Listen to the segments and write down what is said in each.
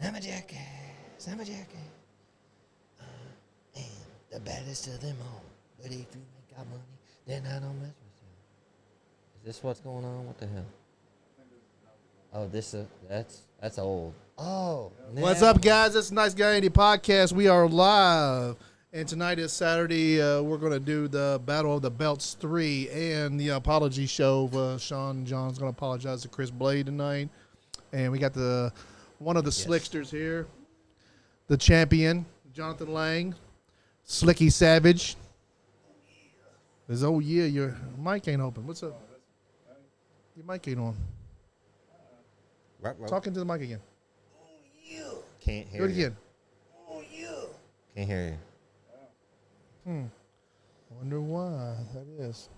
I'm a jackass. I'm a jackass. And the baddest of them all. But if you ain't got money, then I don't mess with you. Is this what's going on? What the hell? Oh, that's old. Oh, what's up, guys? It's NiceGuyAndy podcast. We are live, and tonight is Saturday. We're going to do the Battle of the Belts 3 and the apology show. Sean John's going to apologize to Kris BLADE tonight, and we got one of the slicksters here, the champion, Jonathan Lang, Slicky Savage. Oh yeah, your mic ain't open. What's up? Your mic ain't on. Right. Talking to the mic again. Can't hear Do it again. Can't hear you. Wonder why that is.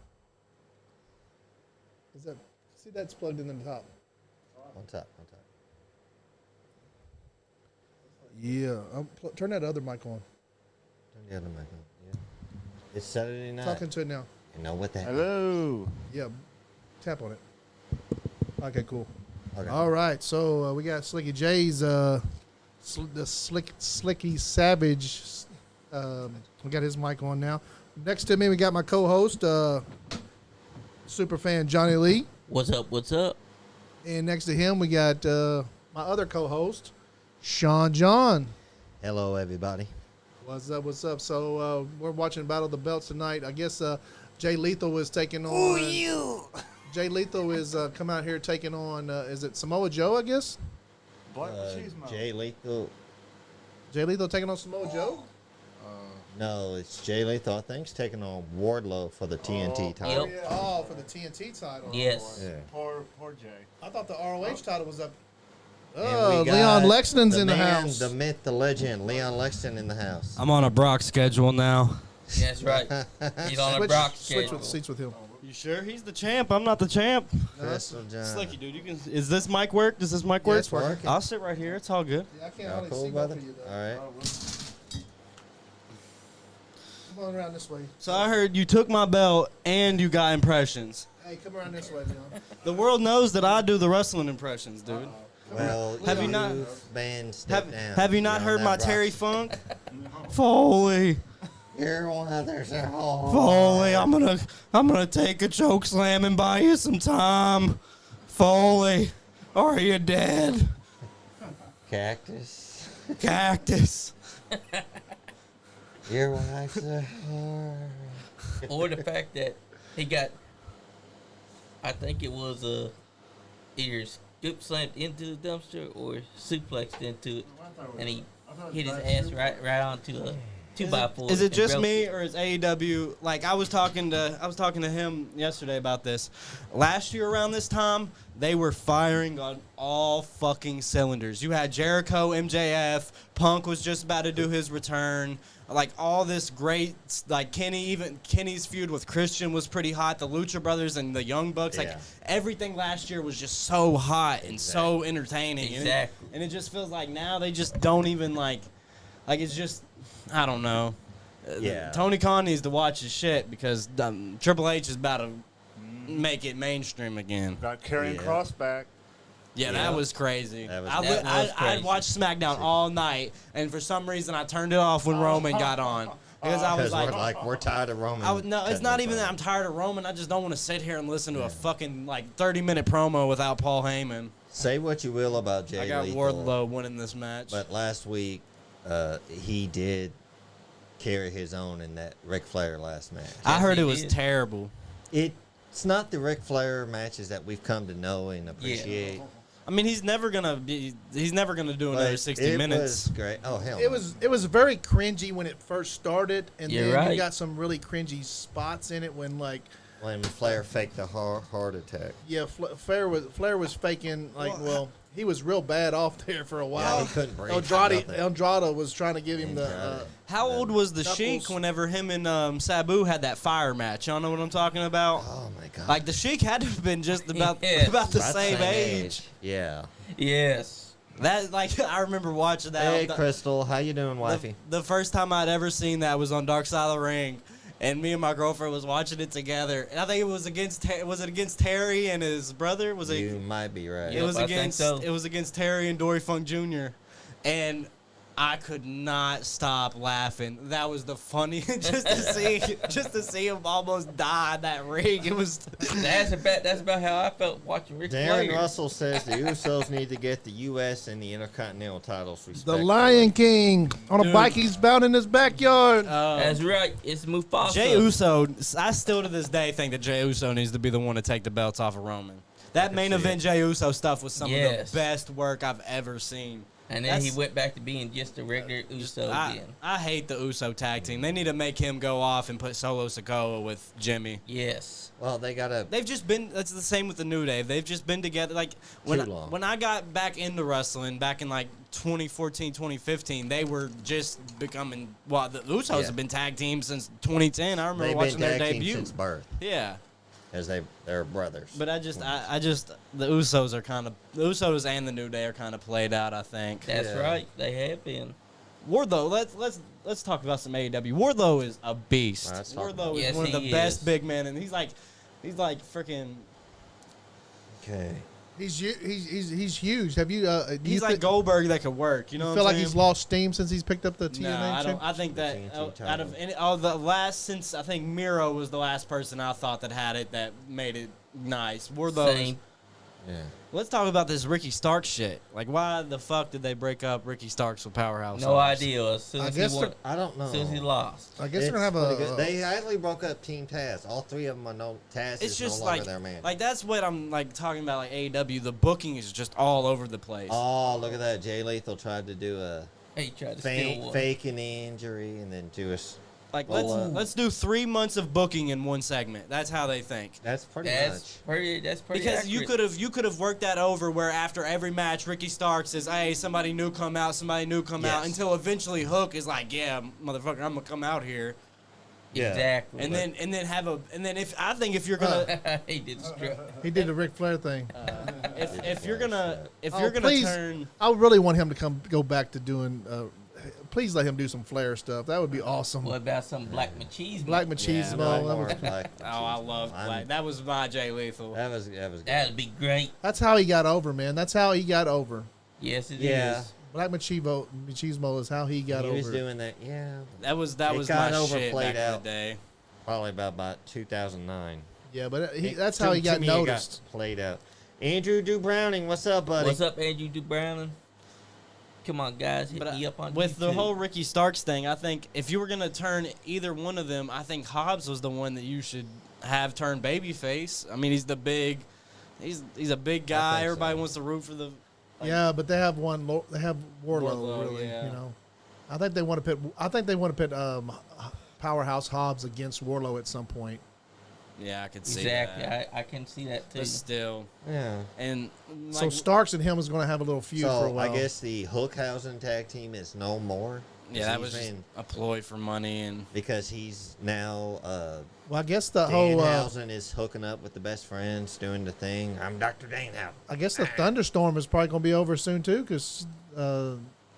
See that's plugged in the top. On top. Yeah. Turn that other mic on. Turn the other mic on. Yeah. It's Saturday night. Talking to it now. You know what that Hello. Yeah. Tap on it. Okay, cool. Okay. All right. So we got Slicky J's, the Slicky Savage. We got his mic on now. Next to me, we got my co-host, super fan Johnny Lee. What's up? And next to him, we got my other co-host, Sean John. Hello, everybody. What's up? So we're watching Battle of the Belts tonight. I guess Jay Lethal is taking on. Jay Lethal is come out here taking on. Is it Samoa Joe? I guess. Jay Lethal. Jay Lethal taking on Samoa Joe. No, it's Jay Lethal. I think he's taking on Wardlow for the TNT title. Yep. Oh, for the TNT title. Yes. Yeah. Poor Jay. I thought the ROH title was up. And Oh, we got Leon Lexington's in the man, house. The myth, the legend, Leon Lexington in the house. I'm on a Brock schedule now. That's right. He's on a Brock switch schedule. with seats with him. You sure he's the champ? I'm not the champ. Crystal John. Slicky, dude, you can. Is this mic work? Does this mic work? it's working. I'll sit right here. It's all good. Yeah, I can't Y'all hardly cool, see brother? both of you though. All right. Come on around this way. So I heard you took my belt and you got impressions. Hey, come around this way, Leon. The world knows that I do the wrestling impressions, dude. Well, Have you not- band step down. Have you not You're heard on my that Terry rock. Funk? Foley, You're one of their Foley, I'm gonna take a choke slam and buy you some time. Foley, are you dead? Cactus. Cactus. Your wife's a whore. Or the fact that he got, I think it was either scoop slammed into the dumpster or suplexed into it, and he hit his ass right onto a 2x4. Is it and just broke me, it. or is AEW like I was talking to him yesterday about this? Last year around this time, they were firing on all fucking cylinders. You had Jericho, MJF, Punk was just about to do his return. Like all this great, like Kenny's feud with Christian was pretty hot. The Lucha Brothers and the Young Bucks, like everything last year was just so hot and so entertaining. Exactly. And it just feels like now they just don't even like it's just, I don't know. Yeah. Tony Khan needs to watch his shit because Triple H is about to make it mainstream again. Got Karrion Kross back. Yeah, that was crazy. That was I crazy. watched SmackDown all night, and for some reason I turned it off when Roman got on. Because I was Because we're tired of Roman. no, it's not even that I'm tired of Roman. I just don't want to sit here and listen to a fucking 30-minute promo without Paul Heyman. Say what you will about Jay I got Lethal, Wardlow winning this match. but last week he did carry his own in that Ric Flair last match. I heard he it was did. terrible. It's not the Ric Flair matches that we've come to know and appreciate. I mean, he's never gonna do another But 60 minutes. It was great. Oh hell, It was very cringy when it first started, and You're then right. you got some really cringy spots in it when when Flair faked the heart attack. Flair was faking he was real bad off there for a while. Yeah, he couldn't breathe. Andrade was trying to give him the. How old was the Knuckles. Sheik whenever him and Sabu had that fire match? Y'all know what I'm talking about? Oh my god. Like the Sheik had to have been just about Yes. about the About same age. Yeah. Yes. That I remember watching that. Hey Crystal, how you doing, wifey? The first time I'd ever seen that was on Dark Side of the Ring, and me and my girlfriend was watching it together. And I think it was against Terry and his brother? Was it? You might be right. It was I think against so. it was against Terry and Dory Funk Jr. and I could not stop laughing. That was the funniest, just to see him almost die in that ring. It was. That's about how I felt watching Ric Darren Flair. Russell says the Usos need to get the U.S. and the Intercontinental titles The respectively. Lion King on a Dude. bike he's bound in his backyard. That's right. It's Mufasa. Jey Uso, I still to this day think that Jey Uso needs to be the one to take the belts off of Roman. That main see event Jey Uso stuff was some of Yes. the best work I've ever seen. And then he went back to being just a regular Uso again. I hate the Uso tag team. They need to make him go off and put Solo Sikoa with Jimmy. Yes. Well, they got to. They've just been. That's the same with the New Day. They've just been together. Like when Too long. when I got back into wrestling back in like 2014, 2015, they were just becoming. Well, the Usos have been tag teams since 2010. I remember They've watching been their tag team debut. since birth, Yeah, as they're brothers. but I just the Usos are kind of the Usos and the New Day are kind of played out. I think. That's Yeah. right. They have been. Wardlow, let's talk about some AEW. Wardlow is a beast. All right, let's talk Wardlow about is Yes, one of the he best is. big men, and he's like freaking. Okay. He's huge. Have you? Do He's you like Goldberg that could work. You know You what feel I'm like saying? he's lost steam since he's picked up the TNA? No, I don't. chip? I think that TNT out of title. all the last since I think Miro was the last person I thought that had it that made it nice. Wardlow. Same. Yeah. Let's talk about this Ricky Starks shit. Like, why the fuck did they break up Ricky Starks with Powerhouse? No Hobbs? idea. As soon I as guess he won, I don't know. as soon as he lost. I guess It's we're gonna have pretty good. a. They actually broke up Team Taz. All three of them are no. Taz It's is just no longer like, their man. like that's what I'm like talking about. Like AEW, the booking is just all over the place. Oh, look at that! Jay Lethal tried to do a He tried to steal one. fake an injury and then do a. Like Well, let's do 3 months of booking in one segment. That's how they think. That's pretty That's pretty. That's pretty. Because accurate. you could have worked that over where after every match Ricky Starks says, "Hey, somebody new come out, somebody new come out," Yes. until eventually Hook is like, "Yeah, motherfucker, I'm gonna come out here," Yeah. Exactly. and then if you're gonna he did strip. He did the Ric Flair thing. if you're gonna Please, turn I really want him to go back to doing. Please let him do some Flair stuff. That would be awesome. What about some black machismo? Black machismo. Yeah, that, was, oh I love Black. That was my Jay Lethal. That was good. That'd be great. that's how he got over, man. That's how he got over. Yes, it is. Yeah. Black machismo is how he got He was over. doing that. Yeah. That was It my got shit back overplayed in out. the day. Probably about 2009. Yeah, but that's how he got To me, noticed. It got played out. Andrew Du Browning, what's up, buddy? What's up, Andrew Du Browning? Come on, guys, hit But me up on with the YouTube. whole Ricky Starks thing, I think if you were gonna turn either one of them, I think Hobbs was the one that you should have turn babyface. I mean, he's a big guy. think Everybody so. wants to root for the. Yeah, but they have one. They have Wardlow, Wardlow, really. yeah. You know, I think they want to put Powerhouse Hobbs against Wardlow at some point. Yeah, I could see Exactly. that. I can see that too. But still, Yeah. and So like, Starks and him is going to have a little feud for a So while. I guess the Hookhausen tag team is no more. yeah, that He's was just been- a ploy for money and. because he's now Well, I guess the whole. Danhausen is hooking up with the best friends, doing the thing. I'm Dr. Danhausen. I guess the thunderstorm is probably going to be over soon too, because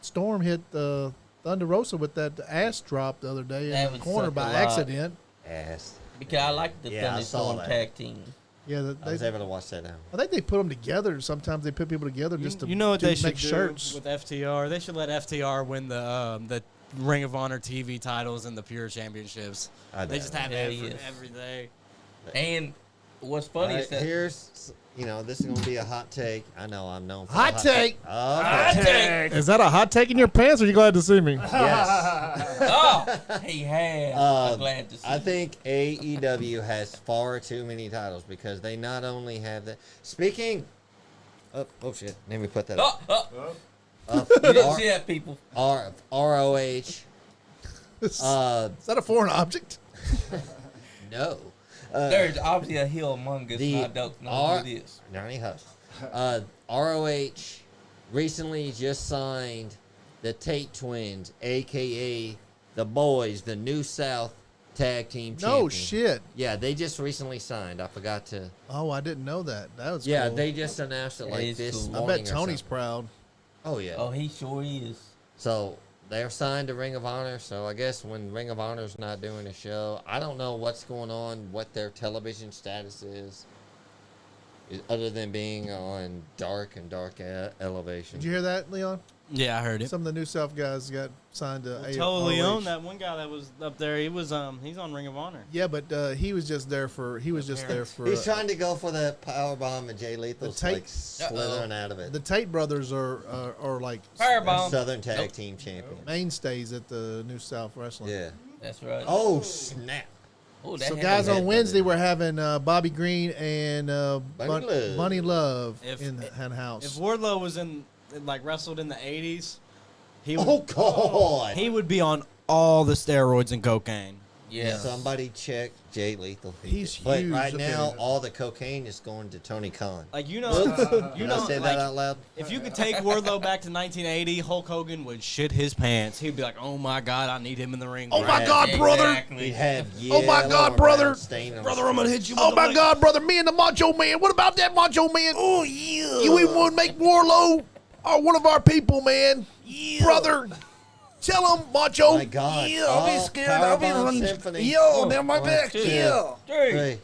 Storm hit Thunder Rosa with that ass drop the other day That in the would corner suck a by lot. accident. Ass. Because I like the Yeah, I saw Thunderstorm that. tag team. Yeah, I was able to watch that now. I think they put them together. Sometimes they put people together just to You know what they should make do shirts. with FTR? They should let FTR win the Ring of Honor TV titles and the Pure Championships. They just have Hell yes. every day. And what's funny is that Here's, this is going to be a hot take. I know I'm known for Hot a take. Okay. Is that a hot take in your pants? Or are you glad to see me? Yes. oh, he has. I'm glad to see. I think AEW has far too many titles because they not only have that. Speaking. Oh shit! Let me put that up. You didn't see that, people. ROH. Is that a foreign object? No. There's obviously a hill among us, the and I don't know who it is. Johnny Hush. ROH recently just signed the Tate Twins, a.k.a. the Boys, the New South Tag Team No Champion. shit. Yeah, they just recently signed. I forgot to. Oh, I didn't know that. That was Yeah, cool. they just announced it That like is this cool. I morning. bet or Tony's something. proud. Oh yeah. Oh, he sure is. So they're signed to Ring of Honor. So I guess when Ring of Honor's not doing a show, I don't know what's going on, what their television status is. other than being on dark elevation. Did you hear that, Leon? Yeah, I heard it. Some of the New South guys got signed to Totally AOH. own that one guy that was up there. He was he's on Ring of Honor. Yeah, but he was just there for. He's trying to go for the power bomb, and Jay Lethal's Tate- like slithering out of it. The Tate brothers are like Firebomb. Southern Tag Team Champion. mainstays at the New South Wrestling. Yeah. That's right. Oh snap! Oh, that So had guys, to- on Wednesday we're having Bobby Green and Love. Bunny Love If- in the house. If Wardlow was wrestled in the 80s, he would, Oh god! he would be on all the steroids and cocaine. Yeah. Somebody check Jay Lethal. He's But huge. right now, all the cocaine is going to Tony Khan. Like you know, Did I say that out loud? if you could take Wardlow back to 1980, Hulk Hogan would shit his pants. He'd be like, "Oh my God, I need him in the ring." Oh right my God, brother! Exactly. He'd have Oh my yellow God, and brother! brown stain on Brother, his I'm gonna face. hit you. With Oh the my mic. God, brother! Me and the Macho Man. What about that Macho Man? Oh yeah! You even want to make Warlow one of our people, man? Yeah. Brother, tell him Macho. My God! Yeah, I'll be Oh, scared. I'll be Powerbomb on. Symphony. Yo, down my One, back. two, Yeah. Three. three.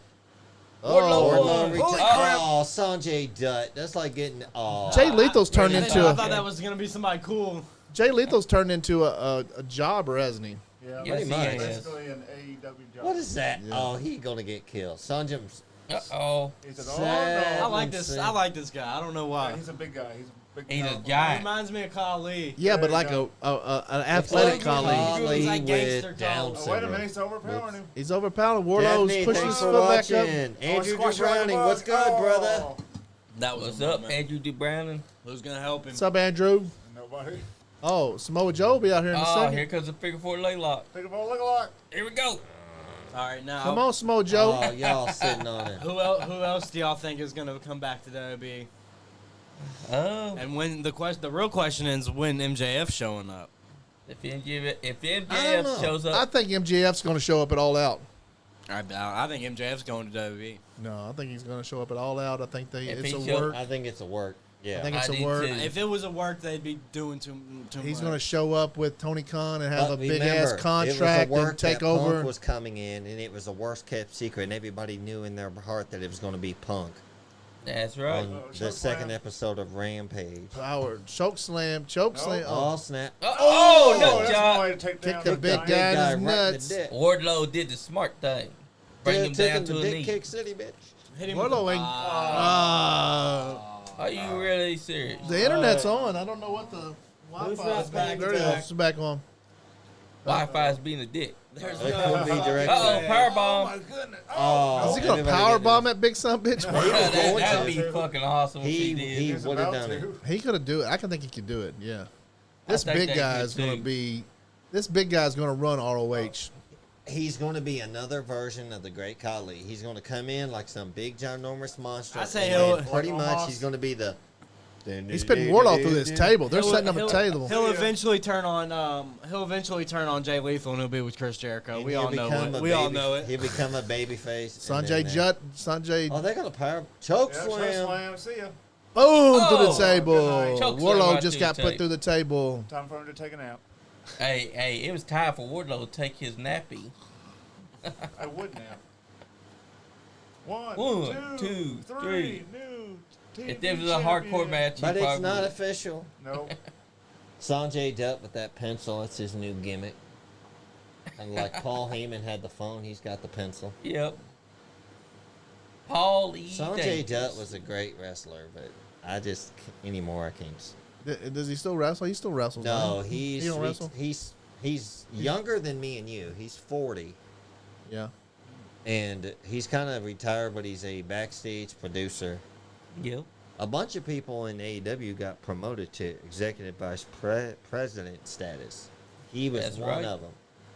Wardlow Wardlow won. retired. Holy crap. Oh, Sanjay Dutt. That's like getting. Oh. Jay Lethal's turned I into thought that was gonna be somebody cool. Jay Lethal's turned into a jobber, hasn't he? Yeah, Yes, he much. is. basically an AEW job. What is that? Yeah. Oh, he gonna get killed. Sanjay's. Uh-oh. He said, Sad. "Oh I no." like this. I like this guy. I don't know Yeah, why. he's a big guy. He's a big. He's a powerful- He giant. reminds me of Khali. Yeah, but There you like go. an athletic like colleague. Khali. He's like with gangster Down tall. Oh, wait a syndrome. minute, he's overpowering him. He's overpowered. Warlow's Daphne, pushing thanks his for foot back watching. up. Andrew Squash away Browning, the what's bug. good, brother? Oh, That was up, Andrew DeBrowning. Who's gonna help him? What's up, Andrew? nobody. Oh, Samoa Joe will be out here in a Oh, second. here comes the figure four leg lock. Think of all look alike. Here we go. All right, now. Come on, Samoa Joe. Oh, y'all sitting on it. Who else do y'all think is gonna come back to WWE? Oh, And when the real question is when MJF showing up. if MJF I don't know. shows I up, think MJF's going to show up at All Out. I think MJF's going to WWE. No, I think he's going to show up at All Out. I think If it's he a show- work. I think it's a work. Yeah. I think it's I a do work. too. If it was a work, they'd be doing too He's much. going to show up with Tony Khan and have But a big remember, ass contract it was a work and take that over. Punk was coming in, and it was a worst kept secret, and everybody knew in their heart that it was going to be Punk that's right. on the Choke second slam. episode of Rampage. Power choke slam. No. Oh, Oh snap! Oh, no, that's John. one way to take Kick down the the big giant. guy in his right in the nuts. dick. Wardlow did the smart thing. Bring him Took down to to a Dick knee. Kick City, bitch. Hit him Wardlow with ain't. Are you really serious? The internet's on. I don't know what the Who's Wi-Fi. that back? There it is. It's back on. Wi-Fi's being a dick. There's It no. could be direct. Uh-oh, powerbomb. Goodness. Oh, Is he going to everybody power get bomb that big son bitch? He was going That would to. be fucking awesome if he did. He He's would have about done it. to. He could have do it. I can think he could do it. Yeah. This think big they guy could is going too. to be. This big guy is going to run ROH. He's going to be another version of the Great Khali. He's going to come in like some big ginormous monster. I say and he'll- pretty Like much Omos. he's going to be the. He's putting Wardlow through this table. They're setting up a table. He'll eventually turn on. He'll eventually turn on Jay Lethal, and he'll be with Chris Jericho. And We he'll all know become it. a We all baby- know it. He'll become a baby face. Sanjay Jutt. Sanjay. Oh, they're going to power choke Yeah, choke slam. slam. See ya. Boom through the Oh, table. good night. Choke slam Wardlow right just through got the put tape. through the table. Time for him to take a nap. Hey, it was time for Wardlow to take his nappy. I would nap. One, One, two, two, three. three. New TV If there was a hardcore champion. match, But he it's probably not would. official. No. Sanjay Dutt with that pencil. That's his new gimmick. And like Paul Heyman had the phone, he's got the pencil. Yep. Paul E. Sanjay Davis. Dutt was a great wrestler, but I just anymore I can't. Does he still wrestle? He still wrestles. No, doesn't he's He don't wrestle? he's younger than me and you. He's 40, Yeah. and he's kind of retired, but he's a backstage producer. Yep. A bunch of people in AEW got promoted to executive vice president status. He was That's one right. of them.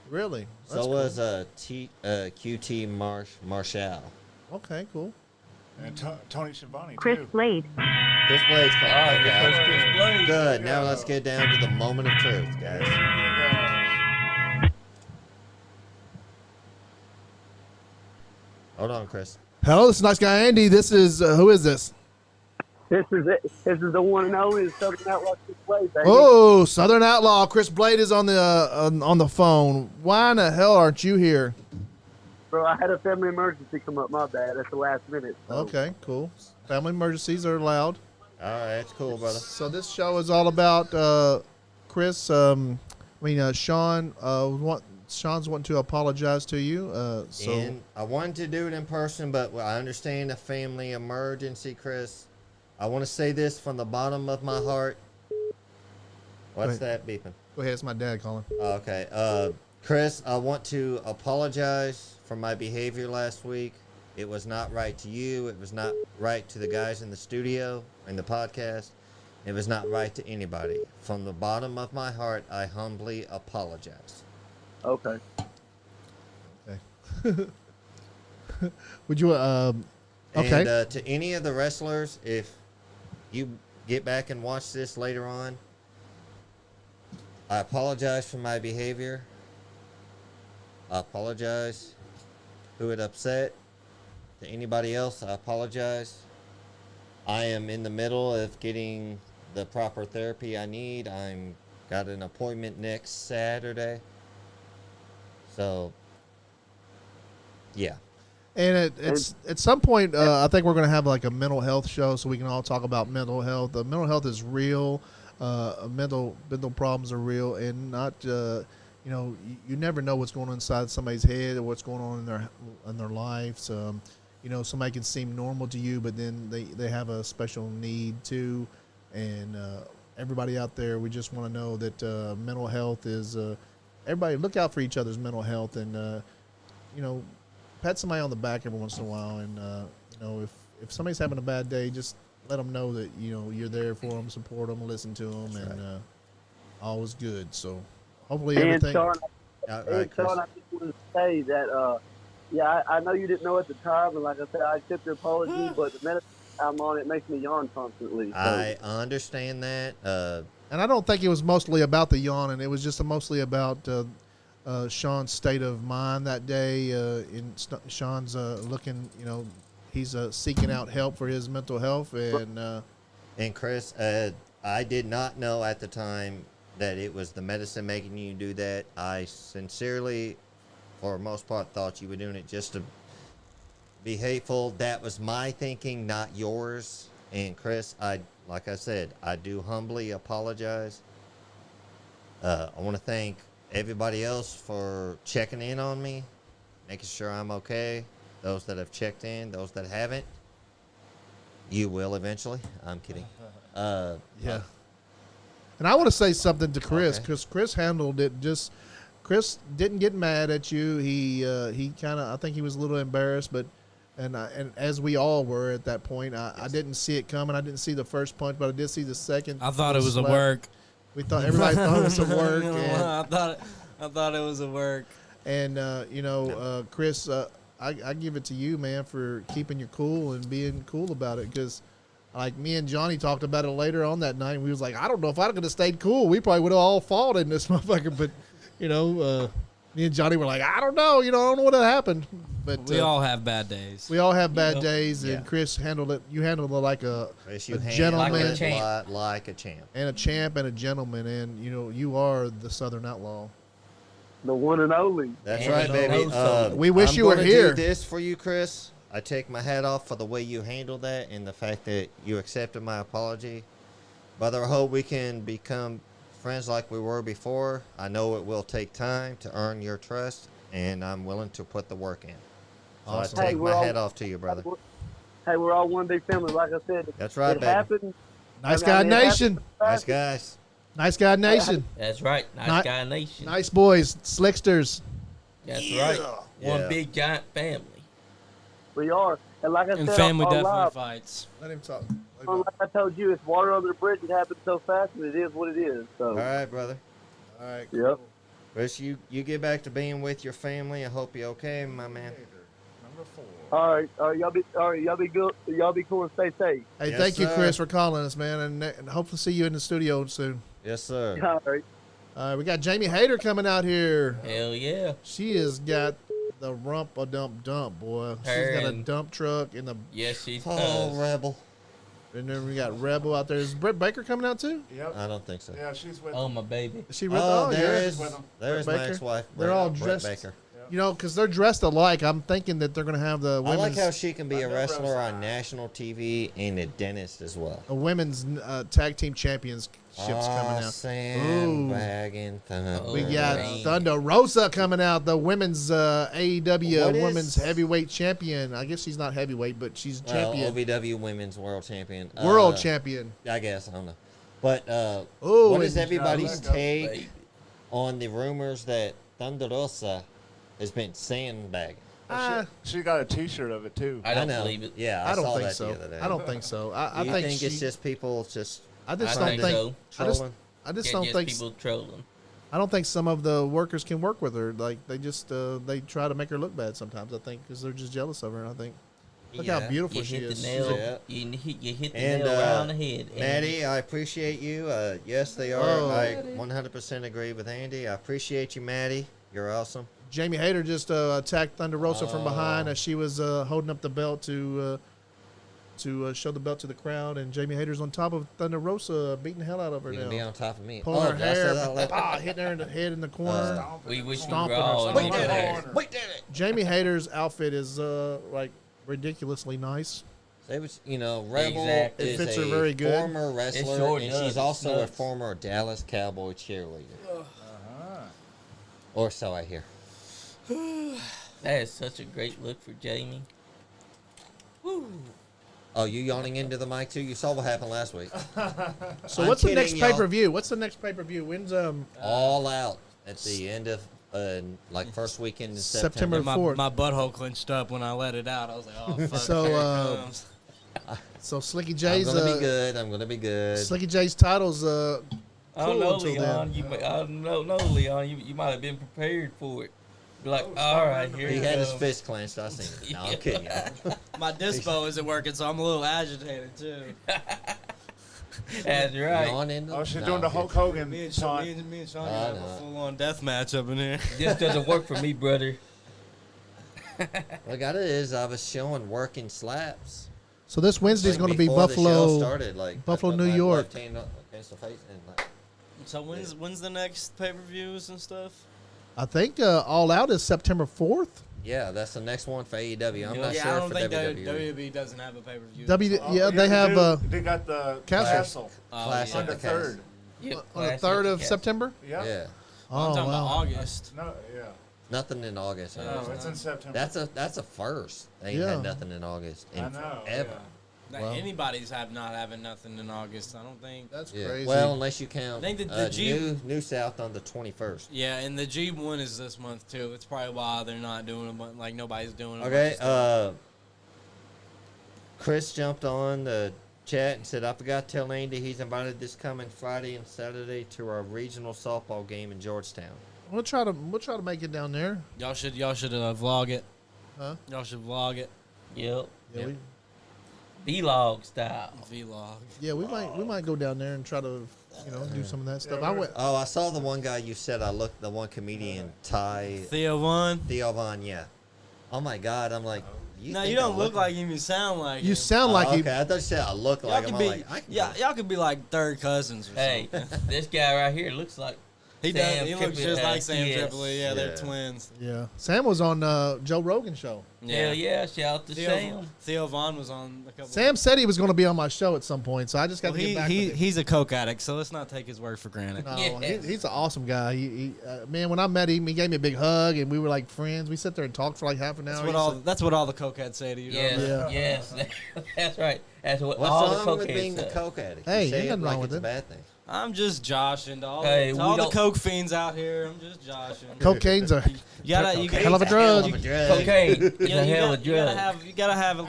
Really? So That's was QT Marshall. cool. Okay, cool. And Tony Schiavone, Chris too. Blade. Chris Blade's called. Oh, Okay. here comes Chris Blade. Good. Now let's get down to the moment of truth, guys. Hold on, Chris. Hello, this is Nice Guy Andy. This is who is this? This is it. This is the one and only Southern Outlaw Chris Blade, baby. Oh, Southern Outlaw. Chris Blade is on the phone. Why in the hell aren't you here? Bro, I had a family emergency come up. My bad. At the last minute. So. Okay, cool. Family emergencies are allowed. All right, that's cool, brother. So this show is all about Kris. Sean. Sean's wanting to apologize to you. And I wanted to do it in person, but I understand a family emergency, Kris. I want to say this from the bottom of my heart. What's that beeping? Go ahead, it's my dad calling. Okay. Kris, I want to apologize for my behavior last week. It was not right to you. It was not right to the guys in the studio and the podcast. It was not right to anybody. From the bottom of my heart, I humbly apologize. Okay. Would you? Okay. And to any of the wrestlers, if you get back and watch this later on, I apologize for my behavior. I apologize who it upset. To anybody else, I apologize. I am in the middle of getting the proper therapy I need. I'm got an appointment next Saturday. So, yeah. And it's at some point, I think we're going to have like a mental health show so we can all talk about mental health. Mental health is real. Mental problems are real, and not you never know what's going on inside somebody's head or what's going on in their lives. Somebody can seem normal to you, but then they have a special need too. And everybody out there, we just want to know that mental health is. Everybody look out for each other's mental health, and pat somebody on the back every once in a while. And if somebody's having a bad day, just let them know that you're there for them, support them, listen to them, and all is good. So hopefully everything. Sean, Right, Sean, I just want to say that I know you didn't know at the time, and like I said, I accept your apology, but the medicine I'm on, it makes me yawn constantly. So. I understand that. And I don't think it was mostly about the yawning. It was just mostly about Sean's state of mind that day. Sean's looking, he's seeking out help for his mental health. And Kris, I did not know at the time that it was the medicine making you do that. I sincerely, for the most part, thought you were doing it just to be hateful. That was my thinking, not yours. And Kris, like I said, I do humbly apologize. I want to thank everybody else for checking in on me, making sure I'm okay. Those that have checked in, those that haven't, you will eventually. I'm kidding. Yeah. And I want to say something to Kris, Okay. because Kris handled it Kris didn't get mad at you. He kind of, I think he was a little embarrassed, but and as we all were at that point, I didn't see it coming. I didn't see the first punch, but I did see the second. I thought it was a slap. work. Everybody thought it was a work. I thought it was a work. And Kris, I give it to you, man, for keeping your cool and being cool about it. Because like me and Johnny talked about it later on that night. And we was like, I don't know if I could have stayed cool. We probably would have all fought in this motherfucker. But me and Johnny were like, I don't know. I don't know what happened. But We all have bad days. we all have bad days. Yeah. And Kris handled it. You handled it like a Kris, you a handled gentleman. it Like a champ. like a champ. and a champ and a gentleman. And you are the Southern Outlaw. The one and only. That's And right, no baby. soda. We wish I'm you were gonna here. Do this for you, Kris. I take my hat off for the way you handled that and the fact that you accepted my apology. Brother, I hope we can become friends like we were before. I know it will take time to earn your trust, and I'm willing to put the work in. So Awesome. I take Hey, my we're all- hat off to you, brother. Hey, we're all one big family. Like I said, That's right, it baby. happened. Nice I Guy mean, it Nation. Nice guys. Nice Guy Nation. That's right. Nice Ni- Guy Nation. Nice boys. Slicksters. That's right. Yeah. One big giant family. We are. And like I And said, family on definitely live, fights. Let him talk. like I told you, it's water under the bridge. It happens so fast, and it is what it is. So, All right, brother. All right. yep. Chris, you get back to being with your family. I hope you're okay, my man. All right, y'all be good. Y'all be cool and stay safe. Hey, Yes, thank you, sir. Kris, for calling us, man, and hopefully see you in the studio soon. Yes, sir. All right. We got Jamie Hayter coming out here. Hell yeah. She has got the rump a dump, boy. She's Her got a and- dump truck and Yes, she Oh, does. Rebel. then we got Rebel out there. Is Britt Baker coming out too? Yep. I don't think so. Yeah, she's with Oh, my baby. Is she with? Oh, there yeah. is. With 'em. There's Brett my Baker? ex-wife. They're all Brett dressed. Baker. You know, because they're dressed alike. I'm thinking that they're going to have the I like women's how she can be I a know wrestler Rosa. on national TV and a dentist as well. a women's tag team championships coming out. Sandbagging Thunder. We got Right. Thunder Rosa coming out, the women's AEW What is- women's heavyweight champion. I guess she's not heavyweight, but she's champion, OVW Women's World Champion. world champion. I guess I don't know, but Oh, what is and- everybody's No, take Baby. on the rumors that Thunder Rosa has been sandbagging? She got a T-shirt of it too. I don't know. believe it. Yeah, I don't saw think that so. the other day. I don't think so. I Do you think, think it's just people just I just I don't think think. so. I just, trolling? I just Yeah, don't just think. people trolling. I don't think some of the workers can work with her. Like they just they try to make her look bad sometimes. I think because they're just jealous of her. I think. Look how Yeah. beautiful You she hit is. the nail. Yeah. You hit the And, nail right on the head. Maddie, I appreciate you. Yes, they are. Oh. I 100% agree with Andy. I appreciate you, Maddie. You're awesome. Jamie Hayter just attacked Thunder Rosa from behind Oh. as she was holding up the belt to show the belt to the crowd, and Jamie Hayter's on top of Thunder Rosa, beating the hell out of her You can now, be on top of me. pulling her did I say hair, that loud? hitting her in the head in the corner. We wish we Stomping were her. all Wait, in did there. it. Wait, damn it! Jamie Hayter's outfit is like ridiculously nice. They was, Rebel Exactly. It is fits a her very good. former wrestler, sure and does. she's also Nuts. a former Dallas Cowboy cheerleader. Uh-huh. Or so I hear. That is such a great look for Jamie. Oh, you yawning into the mic too? You saw what happened last week. So I'm what's the kidding, next y'all. pay per view? What's the next pay per view? When's All out at the end of first weekend in September September. My, 4th. my butthole clenched up when I let it out. I was like, oh, fuck. So, here it uh, comes. so Slicky I'm J's gonna be good. I'm gonna be good. Slicky J's titles I don't cool know, until Leon. then. I don't know, Leon. You might have been prepared for it. Be like, all right, here He it had his comes. fist clenched. I seen it. No, I'm kidding. Y'all. My dispo isn't working, so I'm a little agitated, too. That's right. Yawn into Oh, she's no, doing the I'm Hulk kidding. Hogan Me and taunt. Sean I have know. a full-on death match up in here. This doesn't work for me, brother. What got it is I was showing working slaps. So this Wednesday's going to be Before the show Buffalo. started, like, Buffalo, I put New my York. left hand up against the face and like, So when's the next pay-per-views and stuff? I think All Out is September 4th. yeah, that's the next one for AEW. I'm not yeah, sure I don't for think WWE. WWE doesn't have a pay-per-view. Oh, yeah, they have They got the Castle. Castle Clash yeah. on the at the Castle. 3rd. Yep, on the classic 3rd of cast. September. Yeah. Yeah, Oh I'm talking about wow! August. No, yeah. nothing in August. No, huh? it's in September. That's a first. They ain't Yeah. had nothing in August in I know. ever. Like, Well. anybody's not having nothing in August. I don't think. That's Yeah. crazy. Well, unless you count I think the G- New South on the 21st. Yeah, and the G1 is this month too. It's probably why they're not doing a bunch. Like nobody's doing. A bunch Okay. of stuff. Chris jumped on the chat and said, "I forgot to tell Andy he's invited this coming Friday and Saturday to our regional softball game in Georgetown." we'll try to make it down there. Y'all should vlog it. Huh? Y'all should vlog it. Yep. Yeah, Yep. Vlog style. Vlog. we might go down there and try to do some of that stuff. Yeah, I we're- went. Oh, I saw the one guy you said I looked. The one comedian, Ty Theo Vaughn. Theo Von. Yeah. Oh my God, I'm like. No, think you don't I look like him. You sound like You him. sound like okay, you. I thought you said I look Y'all like could him. be. I'm like, I can Yeah, y'all could be like third cousins or Hey, something. this guy right here looks like He Sam does. He looks Tripoli, just like Sam yes. Tripoli. Yeah, they're Yeah. twins. Yeah, Sam was on Joe Rogan show. hell yeah, shout out to Sam. Theo Vaughn was on a couple. Sam said he was going to be on my show at some point, so I just got Well, to get back with him. he's a coke addict, so let's not take his word for granted. No, Yes. he's an awesome guy. Man, when I met him, he gave me a big hug, and we were like friends. We sat there and talked for like half an hour. That's what all the cokeheads say to you. Yes, Yeah. yes, that's right. That's what What's all the wrong with cokeheads being a say. coke addict? Hey, you say ain't it nothing like wrong it's with a it. bad thing. I'm just joshing to all, Hey, to we all the don't- coke fiends out here. I'm just joshing. Cocaine's a You gotta, hell of a drug. Hell of a drug. Cocaine is you a hell of a drug. You gotta have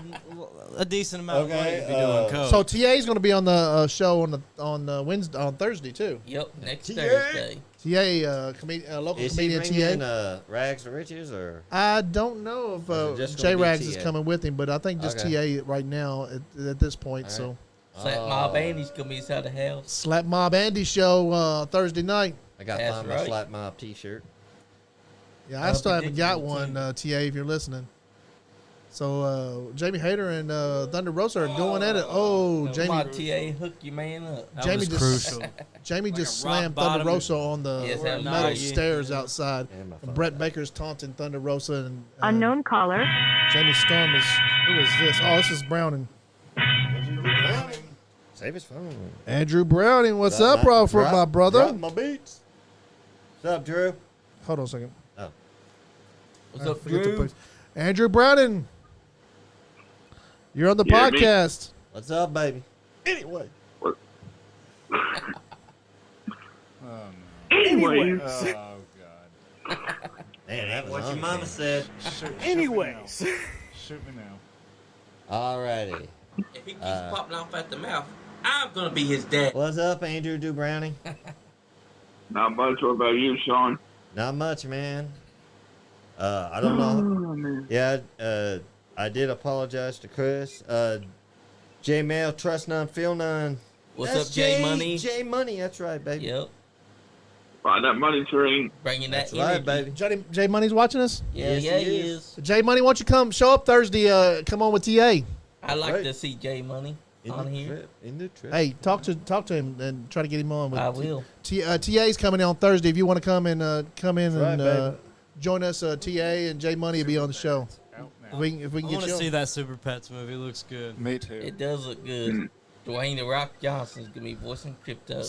a decent amount Okay, of money to be doing coke. So TA's going to be on the show on Wednesday, on Thursday too. Yep, next TA. Thursday. TA, local Is he comedian bringing TA. Rags to Riches or? I don't know Or is if it just J gonna be Rags is TA? coming with him, but I think just Okay. TA right now at this point. All So right. Slap Mob Andy's gonna be inside the house. Slap Mob Andy show Thursday night. I got That's find my right. Slap Mob T-shirt. Yeah, I still haven't got Unpredictable one, TA, if you're listening. So Jamie Hayter and Thunder Rosa are going at it. Oh, Come on, Jamie, TA, hook your man up. that Jamie was just crucial. Jamie Like just a rock slammed Thunder bottom. Rosa on the Yes, that was metal nice. stairs outside. Yeah, my And phone Brett died. Baker's taunting Thunder Rosa and Unknown caller. Jamie Storm is. Who is this? Oh, this is Browning. Save his phone. Andrew Browning, what's Drop up, bro? For drop- my brother. Drop my beats. What's up, Drew? Hold on a second. Oh. What's I up, forget to Drew? put- Andrew Browning, you're on the Yeah, me. podcast. What's up, baby? Anyway. Anyways, Oh God. Man, that was What your unfair. mama said. Anyways. Shoot me now. Alrighty. If he keeps popping off at the mouth, I'm gonna be his dad. What's up, Andrew Do Browning? not much. What about you, Sean? Not much, man. I don't know. Oh, man. Yeah, I did apologize to Kris. J Mail, trust none, feel none. What's That's up, J Money? J Money, that's right, baby. Yep, Find that money train. bringing that That's right, energy. baby. Jay Money's watching us. Yeah, Yes, yeah, he he is. is. Jay Money, why don't you come show up Thursday? Come on with TA. I like right. to see J Money on here. In the trip. Hey, talk to him and try to get him on. With I will. TA's coming in on Thursday. If you want to come in That's and right, baby. join us, TA and Jay Money will be on the show. Out If now. we can I get want to you. see that Super Pets movie. It looks good. Me too. It does look good. Dwayne the Rock Johnson's gonna be voicing Crypto.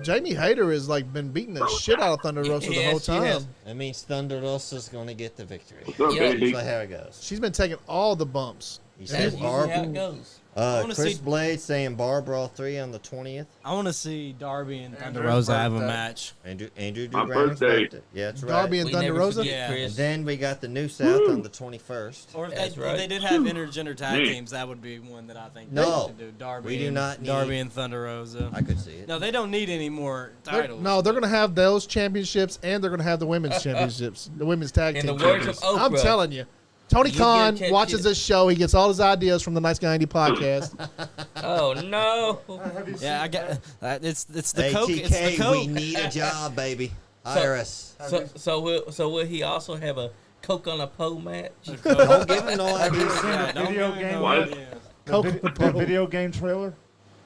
Jamie Hayter has like been beating the shit out of Thunder Rosa the Yes, whole she time. has. That means Thunder Rosa's going to get the victory. What's up, Yeah, baby? Usually how it goes. She's been taking all the bumps. He That's said usually how it Barbara. goes. wanna Chris see- Blade saying Barbara 3 on the 20th. I want to see Darby and Thunder Andrew's Rosa have a birthday. match. Andrew My Browning's birthday. Yeah, that's right. Darby and We Thunder never Rosa. forget, Yeah. Chris. And then we got the New South on the 21st. Or if That's they, right. if they did have intergender tag Me. teams, that would be one that I think No, they should do. Darby we do and, not need- Darby and Thunder Rosa. I could see it. No, they don't need any more titles. No, they're gonna have those championships, and they're gonna have the women's championships, the women's tag In team. the words of champions. I'm Oprah, telling you, Tony you Khan get a watches this show. He gets all his ideas from the Nice Guy Andy podcast. Oh no! Yeah, I get it's the Hey, coke. It's the TK, coke. we need a job, baby. Hire us. So will he also have a Coke on a pole match? Don't give him no Have you ideas. seen Yeah, the don't video give me game? no What? ideas. Coke the, Pro. video game trailer?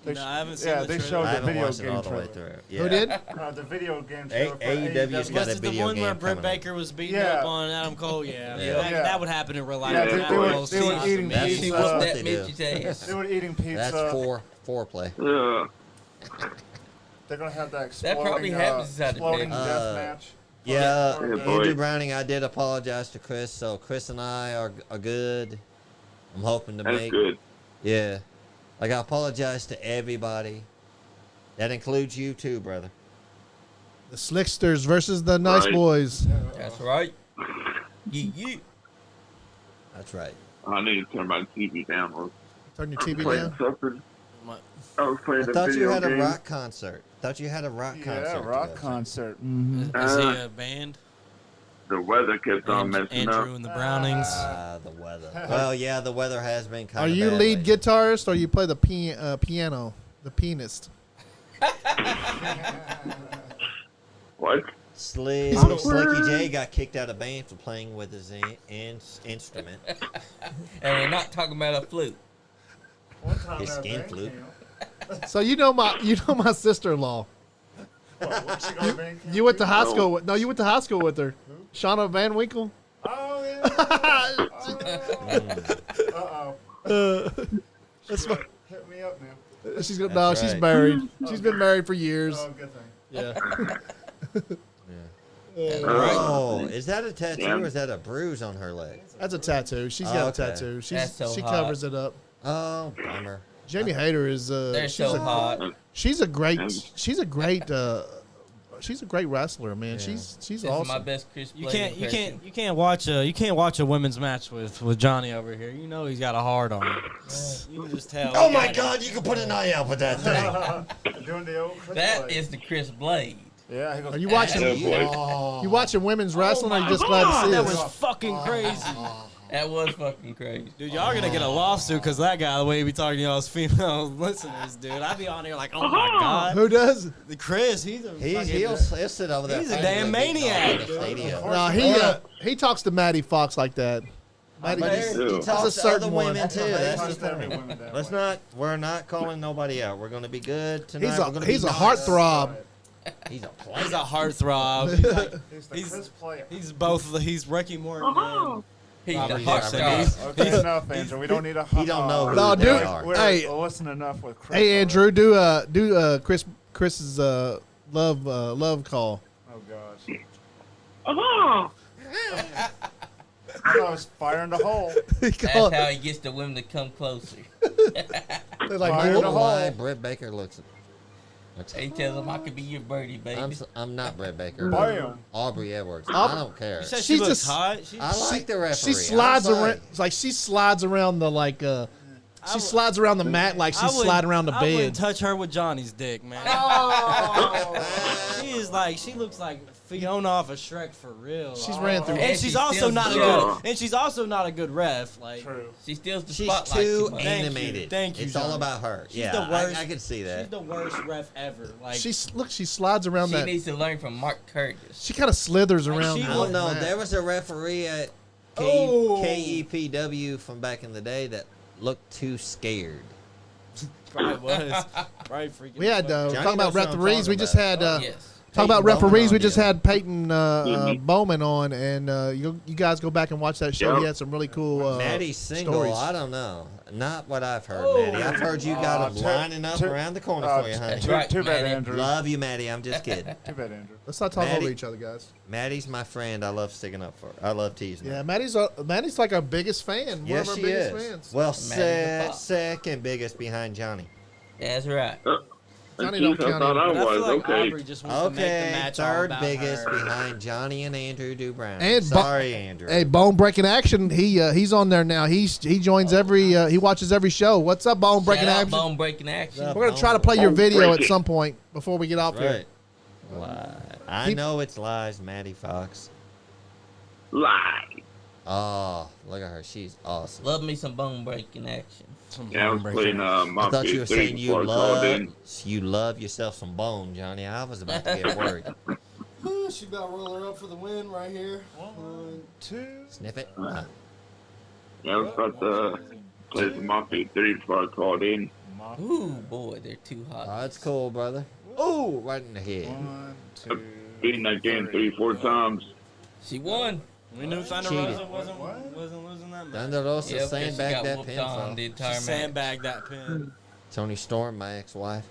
They No, sh- I haven't seen Yeah, the they trailer. showed I the haven't video watched it game all the way trailer. through. Yeah. Who did? The video game trailer for AEW's got Was a it the video one game where Britt coming out. Baker was beating Yeah. up on Adam Cole? Yeah, Yeah. That, Yeah. that would happen in real life. Yeah, That they would were- go they were see eating me. That's She what wants they that do. midget's ass. They were eating pizza. That's foreplay. Yeah. They're gonna have that That exploding, probably happens inside the exploding bed. death match. Yeah, Yeah, boy. Andrew Browning, I did apologize to Chris, so Chris and I are good. I'm hoping to That's make. good. Yeah. Like, I apologize to everybody. That includes you, too, brother. The Slicksters versus the Nice Right. Boys. That's right. Yeah. That's right. I need to turn my TV down. I was Turn your TV playing down. something. What? I was playing I a thought you video had a game. rock concert. Thought you had a rock concert. Yeah, to rock go to. concert. Is he a band? The weather kept on messing Andrew up. and the Brownings. The weather. Well, yeah, the weather has been kind Are of you bad lead lately. guitarist or you play the piano, the pianist? What? Slicky J got kicked out of band for playing with his instrument. And we're not talking about a flute. One time His that skin band flute. came out. So you know my sister-in-law. What, she got a band You went to high No. school with you went to high school with her. Shauna Van Winkle. Oh, yeah. Uh-oh. That's my, Hit me up now. she's got, That's no, she's right. married. She's been married for years. Oh, good thing. Yeah. Oh, is that a tattoo Yeah. or is that a bruise on her leg? That's a tattoo. She's got Oh, a okay. tattoo. That's so She hot. covers it up. Oh, bummer. Jamie Hayter is They're she's so a, hot. she's a great she's a great wrestler, man. Yeah. She's This is my awesome. best Chris You Blade can't watch a women's match with Johnny over here. You know he's got a hard on. You can just tell. Oh he my got it. God, you can put an eye out with that thing. Doing the old Chris That Blade. is the Chris Blade. Yeah, he goes. Are you watching? Yeah, boy. Oh. You watching women's wrestling? or are you just God, glad to see that us? was fucking crazy. That was fucking crazy. Dude, y'all gonna get a lawsuit because that guy, the way he be talking to y'all's female listeners, dude. I'd be on here like, oh my God. Who does? The Chris, he's a fucking, He'll sit over there. He's a damn maniac. No, he talks to Maddie Fox like that. Maddie, But he's- he Ew. talks That's a to other certain one. women too. That's the Punch every thing. woman that Let's way. not. We're not calling nobody out. We're gonna be good tonight. he's We're gonna he's be a nice. heartthrob. He's a player. He's a heartthrob. He's like, He's the He's- Chris player. he's both. He's Ricky Morton. and He's Robert the Jackson. hot He's- dog. Okay, enough, Andrew. We don't need a. He don't know who No, they dude. are. We're Hey. listening enough with Chris. Hey, Andrew, do Chris's love call. Oh gosh. Oh, I was fire in the hole. He That's called- how he gets the women to come closer. they're like, Fire I in don't the know hole. why Brett Baker looks. He tells him I could be your birdie, baby. I'm not Brett Baker. Bam. Aubrey Edwards. Aub- I don't care. You said She she looks just- hot. She, I like the referee. she slides I'm sorry. around. It's like she slides around the like. I She w- slides around the mat like I she's wouldn't- sliding around the I wouldn't bed. touch her with Johnny's dick, man. She is like, she looks like Fiona off of Shrek for real. She's ran through. And and she she's also steals not a the good. show. And she's also not a good ref. Like, True. She steals the She's spotlight too much. Thank you. animated. Thank you, It's all Johnny. about her. She's Yeah, the worst. I can see she's that. the worst ref ever. Like, She slides around She that. needs to learn from Mark Curtis. She kind of slithers Like, around. she I the don't know. mat. There was a referee at Oh. KEPW from back in the day that looked too scared. probably was. Probably freaking. We had Johnny talking about knows what I'm referees. talking We just about. had Yes. talking about Peyton Bowman referees. We on, just yeah. had Peyton Bowman on, and you guys go back and watch that show. Yep. He had some really cool. Maddie's single. stories. I don't know. Not what I've heard, Oh. Maddie. I've heard you got them Too- lining up too- around the corner for you, honey. That's right, Too bad, Maddie. Andrew. Love you, Maddie. I'm just kidding. Too bad, Andrew. Let's not talk Maddie- over each other, guys. Maddie's my friend. I love sticking up for her. I love teasing her. Yeah, Maddie's like our biggest fan. One Yes, of our she biggest is. fans. Well, Maddie the Fox. second biggest behind Johnny. That's right. Johnny don't I count thought him. I But I feel was. like Okay. Aubrey just wants to make the Okay, match all third about biggest her. behind Johnny and Andrew Dubrown. And Sorry, Andrew. Hey, Bone Breaking Action. He's on there now. He joins every. He watches every show. What's up, Bone Breaking Shout out Action? Bone breaking action. What's up? We're gonna try to play your Bone video at Breaking. some point before we get off here. Right. Lie. I know it's lies, Maddie Fox. Lie. Oh, look at her. She's awesome. Love me some bone breaking action. Yeah, I was playing I thought Mafia you were 3 saying before I called in. you love yourself some bone, Johnny. I was about to get worried. She about roll her up for the win right here. One, two. Sniff it. Yeah, I was about to play some Mafia 3 before I called in. Ooh, boy, they're too hot. Oh, that's cool, brother. Oh, right in the head. One, two. Beating that game 3-4 times. She won. We knew Thunder Cheated. Rosa wasn't losing that match. Thunder Rosa Yeah, 'cause she sandbagged got that whooped on the pinfall. entire She match. sandbagged that pin. Tony Storm, my ex-wife.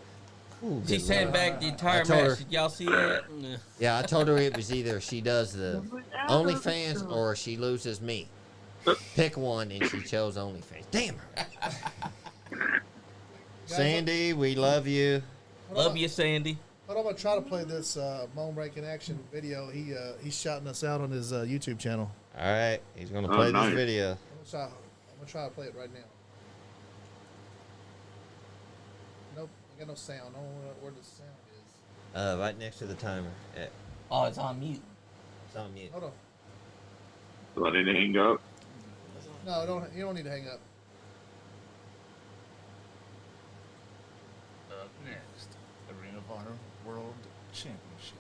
Ooh, She good sandbagged the I entire told her- match. Did y'all see that? Yeah. Yeah, I told her it was either she does the OnlyFans or she loses me. Pick one, and she chose OnlyFans. Damn her. Sandy, we love you. Love you, Sandy. But I'm gonna try to play this Bone Breaking Action video. He's shouting us out on his YouTube channel. All right, he's gonna Oh, play nice. this video. I'm gonna try to play it right now. Nope, I got no sound. I don't know where the sound is. Right next to the timer. Yeah, Oh, it's on mute. it's on mute. Hold on. So I didn't hang up. No, you don't need to hang up. Up next, the Ring of Honor World Championship.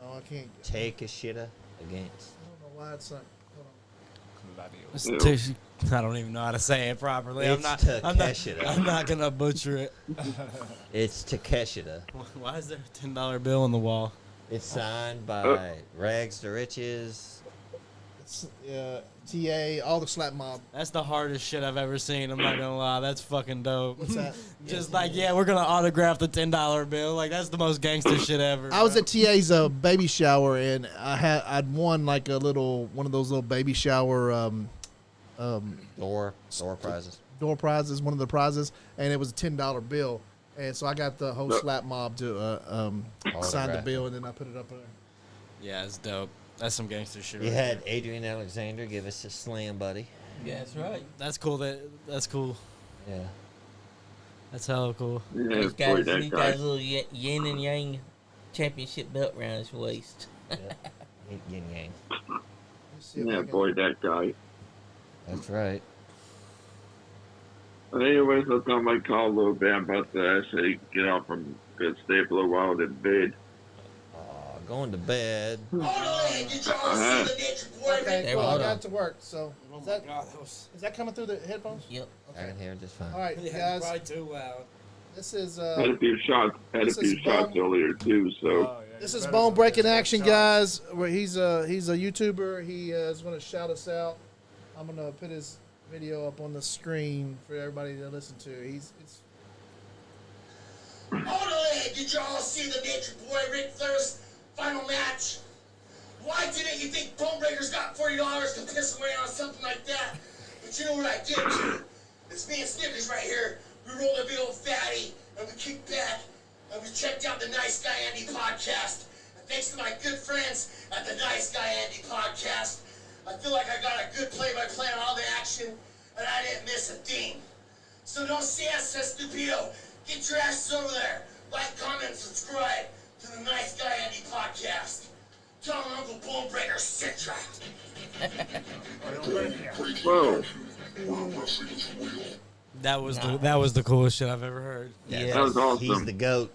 No, I can't. Take a shitter against. I don't know why it's not. Hold on. Claudio. I don't even know how to say it properly. It's Takeshita. I'm not gonna butcher it. It's Takeshita. Why is there a $10 bill on the wall? It's signed by Rags to Riches. It's TA, all the slap mob. That's the hardest shit I've ever seen. I'm not gonna lie. That's fucking dope. What's that? Just like, yeah, we're gonna autograph the $10 bill. Like, that's the most gangster shit ever. I was bro. at TA's baby shower, and I'd won like one of those little baby shower Door prizes. door prizes, one of the prizes, and it was a $10 bill. And so I got the whole slap mob to sign the Autograph. bill, and then I put it up there. Yeah, it's dope. That's some gangster shit. You right had there. Adrian Alexander give us a slam, buddy. Yeah, that's right. That's cool. That's cool. Yeah. That's hella cool. Yeah, He's boy, got, that he's got guy. his little yin and yang championship belt around his waist. Yin yang. Let's see if I Yeah, can- boy, that guy. That's right. But anyways, I thought I might call a little bit. I'm about to actually get off from good stay for a little while in bed. Oh, going to bed. Okay, There cool. we I go. got it to work. So Oh is my that, God, is that coming through the headphones? Yep. I can hear it just fine. All right, yeah, guys. probably too loud. This is Had a few shots. Had a this is few shots bone- earlier too. So Oh, yeah, this you is better bone go breaking get some action, shots. guys. Where he's a YouTuber. He is going to shout us out. I'm going to put his video up on the screen for everybody to listen to. It's APOLOY, did y'all see the Nature Boy Ric Flair's final match? Why didn't you think Bonebreaker's got $40 to piss away on something like that? But you know what I did too? It's me and Snickers right here. We rolled a big old fatty and we kicked back and we checked out the Nice Guy Andy podcast. And thanks to my good friends at the Nice Guy Andy podcast, I feel like I got a good play-by-play on all the action and I didn't miss a thing. So no seas estupido. Get your asses over there. Like, comment, subscribe to the Nice Guy Andy podcast. Tell my Uncle Bonebreaker sent ya. boom. That was the coolest shit I've ever heard. Yes. That was awesome. He's the GOAT.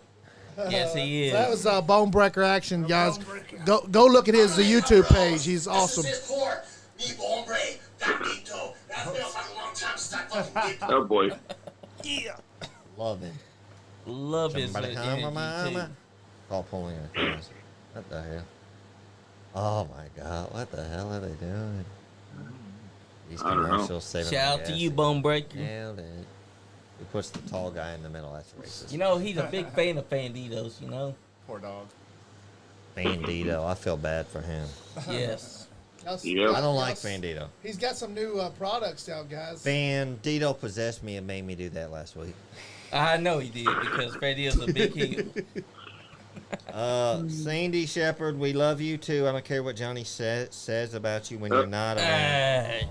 Yes, he is. that was Bone Breaker action, guys. Go look at his YouTube page. He's awesome. This is for me, Bonebreaker. Gambito. That's been a fucking long time since I fucking did. Oh boy. Love it. Love his Somebody come energy, on my too. arm. All pulling our cars. What the hell? Oh my God! What the hell are they doing? These I don't know. commercials saving Shout our out to gas. you, Bonebreaker. Nailed it. He puts the tall guy in the middle. That's racist. You know, he's a big fan of Banditos, you know? Poor dog. Bandito. I feel bad for him. Yes. Yep. I don't like Bandito. He's got some new products out, guys. Bandito possessed me and made me do that last week. I know he did because Bandito's a big heel. Sandy Shepard, we love you too. I don't care what Johnny says about you when you're not around.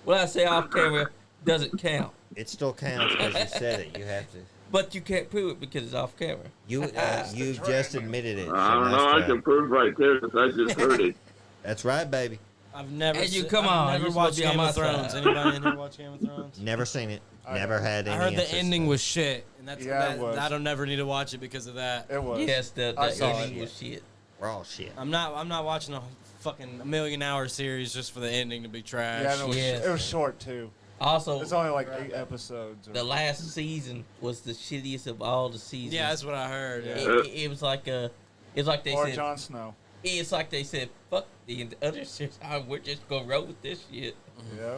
What I say off camera doesn't count. It still counts because you said it. You have to. But you can't prove it because it's off camera. You just admitted it. so I don't nice know. I try. can prove right there because I just heard it. That's right, baby. I've never. Hey, you se- come I've on, Never you're watched supposed to be Game on of my Thrones. side. Anybody in here watch Game of Thrones? Never seen it. I Never have. had I any heard the interest ending in it. was shit, and that's Yeah, it was. I don't never need to watch it because of that. It was. Yes, the I saw ending it. was shit. raw shit. I'm not watching a fucking million-hour series just for the ending to be trash. Yeah, and Yes. it was short too. Also, It's only like 8 episodes. Or the last season was the shittiest of all the seasons. Yeah, that's what I heard. Yeah. It was like it's like they or said. Jon Snow. It's like they said, fuck the other series. We're just gonna roll with this shit.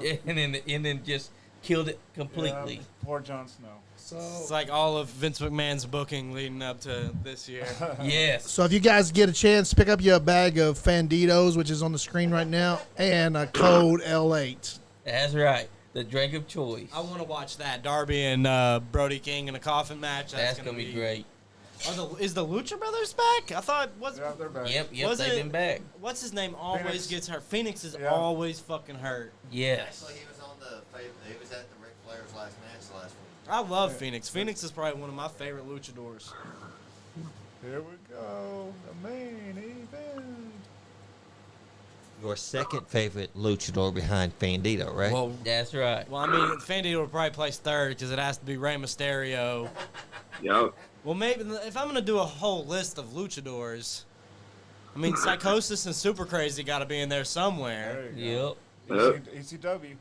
Yeah. And then just killed it completely. Yeah, poor Jon Snow. So, It's like all of Vince McMahon's booking leading up to this year. Yes. so if you guys get a chance, pick up your bag of Fanditos, which is on the screen right now, and a code L8. That's right. The drink of choice. I want to watch that Darby and Brody King in a coffin match. That's gonna be great. Is the Lucha Brothers back? I thought Yeah, they're back. Yep, Was they've it- been back. what's his name always Phoenix. gets hurt. Phoenix is Yeah. always fucking hurt. Yes. he was on he was at the Ric Flair's last match last week. I love Phoenix. Phoenix is probably one of my favorite luchadors. Here we go. The main event. Your second favorite luchador behind Bandito, right? Well, That's right. I mean, Fandito would probably place third because it has to be Rey Mysterio. Yep. Well, maybe if I'm gonna do a whole list of luchadors, I mean, Psychosis and Super Crazy got to be in there somewhere. There you Yep. go. ECW.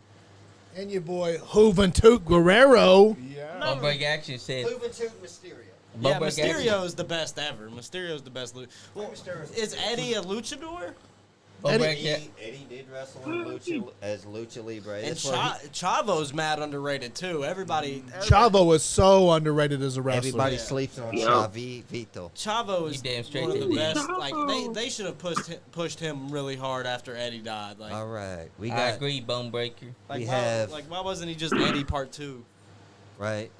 And your boy Juventud Guerrero. Yeah. Bumberg Action said. Mysterio. Yeah, Bumberg Action- Mysterio is the best ever. Mysterio's the best. Well, is Eddie a luchador? Bumberg Eddie- Action- Eddie did wrestle in Lucha Libre. And That's what Chavo's mad underrated too. Everybody. Chavo is so underrated as a wrestler. everybody sleeps on Yeah. Chavito. Chavo is You damn straight one of they the did. best. Like they should have pushed him really hard after Eddie died. Like, All right, we I got agree, Bone Breaker. like we why, have- like why wasn't he just Eddie Part 2? right.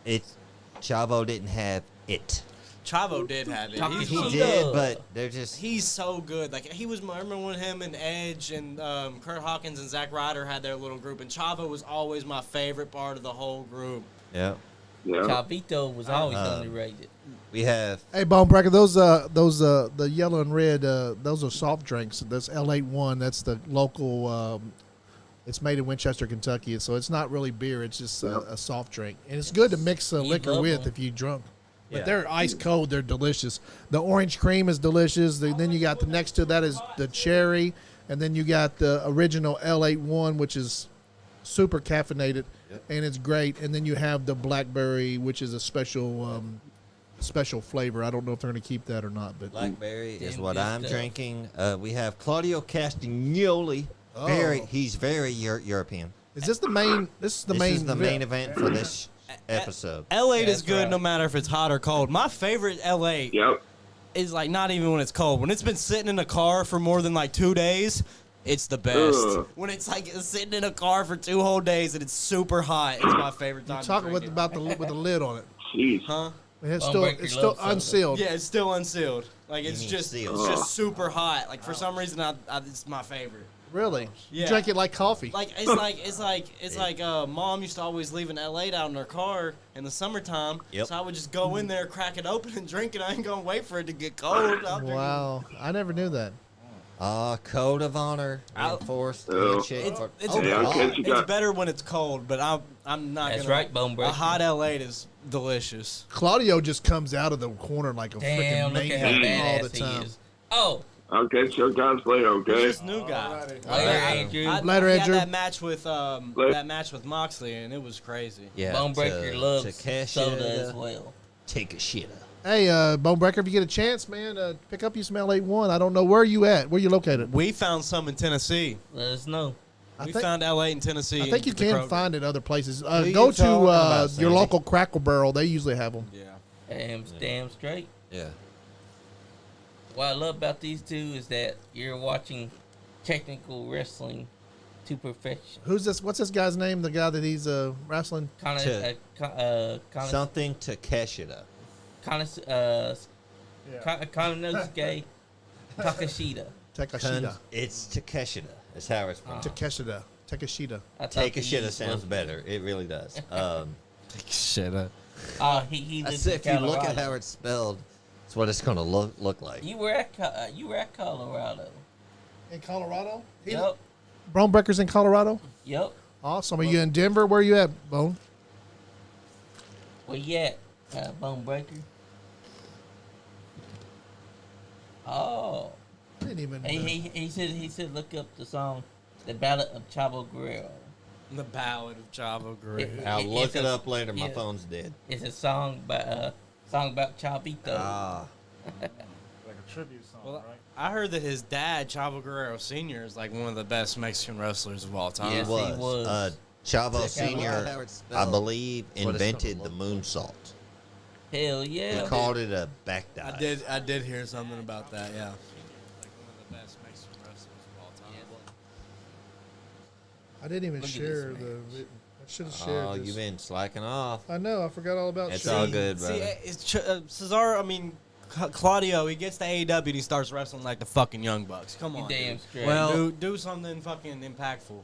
It's Chavo didn't have it. Chavo did have it. Chavo- He He did, does. but they're just He's so good. Like he was. I remember when him and Edge and Kurt Hawkins and Zack Ryder had their little group, and Chavo was always my favorite part of the whole group. yeah. Yeah. Chavito was always Uh, underrated. We have Hey, Bonebreaker, those the yellow and red, those are soft drinks. That's L81. That's the local. It's made in Winchester, Kentucky, so it's not really beer. It's just a soft drink, and it's good to mix You liquor love with them. if you drunk. But Yeah. they're ice cold. They're delicious. The orange cream is delicious. Then you got the next to that is the cherry, and then you got the original L81, which is super caffeinated, and it's great. And then you have the blackberry, which is a special flavor. I don't know if they're going to keep that or not, but Blackberry is Damn what good I'm stuff. drinking. We have Claudio Castagnoli. He's very European. is this the main? This is the This main. is the main event for this episode. L8 is That's good right. no matter if it's hot or cold. My favorite L8 Yep. is like not even when it's cold. When it's been sitting in a car for more than like 2 days, it's the best. Ugh. When it's like sitting in a car for 2 whole days and it's super hot, it's my favorite time. You're to talking drink with it. about the with the lid on it. Jeez. Huh? It's Bonebreaker still loves soda. unsealed. Yeah, it's still unsealed. Like it's mean just sealed. it's just super hot. Like for some reason, it's my favorite. Really? Yeah. You drink it like coffee. Like it's like mom used to always leave an L8 out in her car in the summertime. Yep. So I would just go in there, crack it open, and drink it. I ain't gonna wait for it to get cold. I'll drink it. Wow, I never knew that. Code of honor I'll- enforced. Oh. handshake It's, for- it's, Oh, Yeah, God. okay, you it's got. better when it's cold, but I'm not That's gonna. right, Bone A Breaker. hot L8 is delicious. Claudio just comes out of the corner like a Damn, freaking look at how maniac all the badass time. he is. Oh, I'll catch your guys later, okay? He's just new guy. later, I- Andrew. Later, he had Andrew. that match with Moxley, and it was crazy. Yeah, Bone Breaker loves Takeshita, soda as well. Takeshita. Hey, Bonebreaker, if you get a chance, man, pick up you some L81. I don't know where you at. Where you located? We found some in Tennessee. Let us know. I We think, found L8 in Tennessee. I think you at the can Kroger. find it other places. you Go to talking about, your Sandy? local Crackle Barrel. They usually have them. Yeah. Damn straight. Yeah. What I love about these two is that you're watching technical wrestling to perfection. Who's this? What's this guy's name? The guy that he's wrestling? Something Takeshita. Konosuke Takeshita. Takeshita. It's Takeshita. That's how it's pronounced. Takeshita. Takeshita. I thought Takeshita he sounds was- better. It really does. Shit up. He I lives said in if you look at Colorado. how it's spelled, it's what it's gonna look like. You were at Colorado. In Colorado? Yep. Bonebreaker's in Colorado? Yep. Awesome. Are you in Denver? Where you at, Bone? Where you at, Bone Breaker? Oh. I didn't even He said look up the song, The Ballad of Chavo Guerrero. The Ballad of Chavo Guerrero. I'll look it's it a- up later. My yeah. phone's dead. It's a song about Chavito. Ah, Like a tribute song, Well, right? I heard that his dad, Chavo Guerrero Sr., is like one of the best Mexican wrestlers of all time. Yes, he he was. was. Chavo Check out Senior, how I believe, what it's invented the gonna moonsault. Hell yeah. He called it a back dive. I did hear something about that. Yeah. Like one of the best Mexican wrestlers of all time. I didn't even Look at share this the. I should have shared Oh, this. you've been slacking off. I know. I forgot all about. It's sharing. all good, See, brother. it's Cesaro. I mean, Claudio. He gets to AEW and he starts wrestling like the fucking Young Bucks. Come You on, damn dude. straight. Well- do something fucking impactful.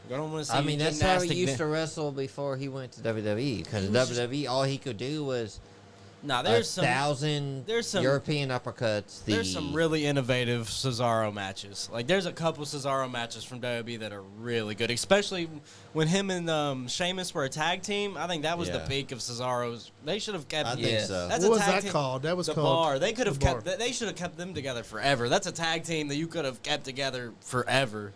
I don't want to see. I mean, that's how he gymnastic used to wrestle before he went to WWE. Because WWE, all he could do was Nah, there's 1,000 there's some- European uppercuts. There's some really innovative Cesaro matches. Like, there's a couple Cesaro matches from WWE that are really good, especially when him and Sheamus were a tag team. I think that was the Yeah. peak of Cesaro's. They should have kept. I think Yes. so. That's What a was tag that team. called? That was The called Bar. They could have The kept. Bar. They should have kept them together forever. That's a tag team that you could have kept together forever.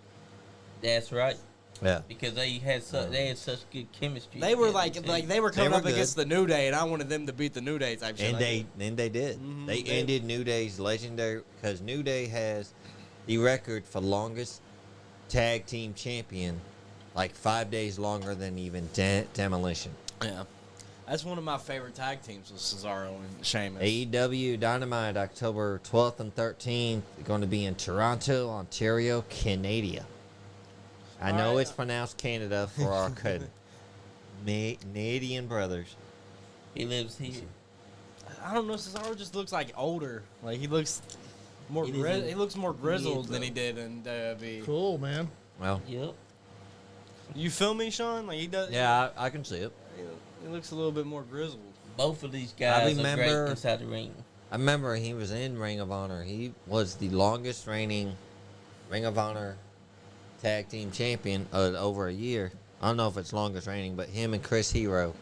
That's right. Yeah. Because they had such good chemistry. They were together, too. they were coming were up good. against the New Day, and I wanted them to beat the New Day type shit. And like they did. Mhm. They They- ended New Day's legendary because New Day has the record for longest tag team champion, like 5 days longer than even Demolition. yeah. That's one of my favorite tag teams was Cesaro and Sheamus. AEW Dynamite October 12th and 13th going to be in Toronto, Ontario, Canada. I know Alright. it's pronounced Canada for our Canadian brothers. He lives here. I don't know. Cesaro just looks like older. Like he looks more. He doesn't- He looks more grizzled is, than he though. did in WWE. Cool, man. Well, Yep. You feel me, Sean? Like he does. yeah, I can see it. He looks a little bit more grizzled. Both of these guys are great remember- inside the ring. I remember he was in Ring of Honor. He was the longest reigning Ring of Honor tag team champion over a year. I don't know if it's longest reigning, but him and Chris Hero,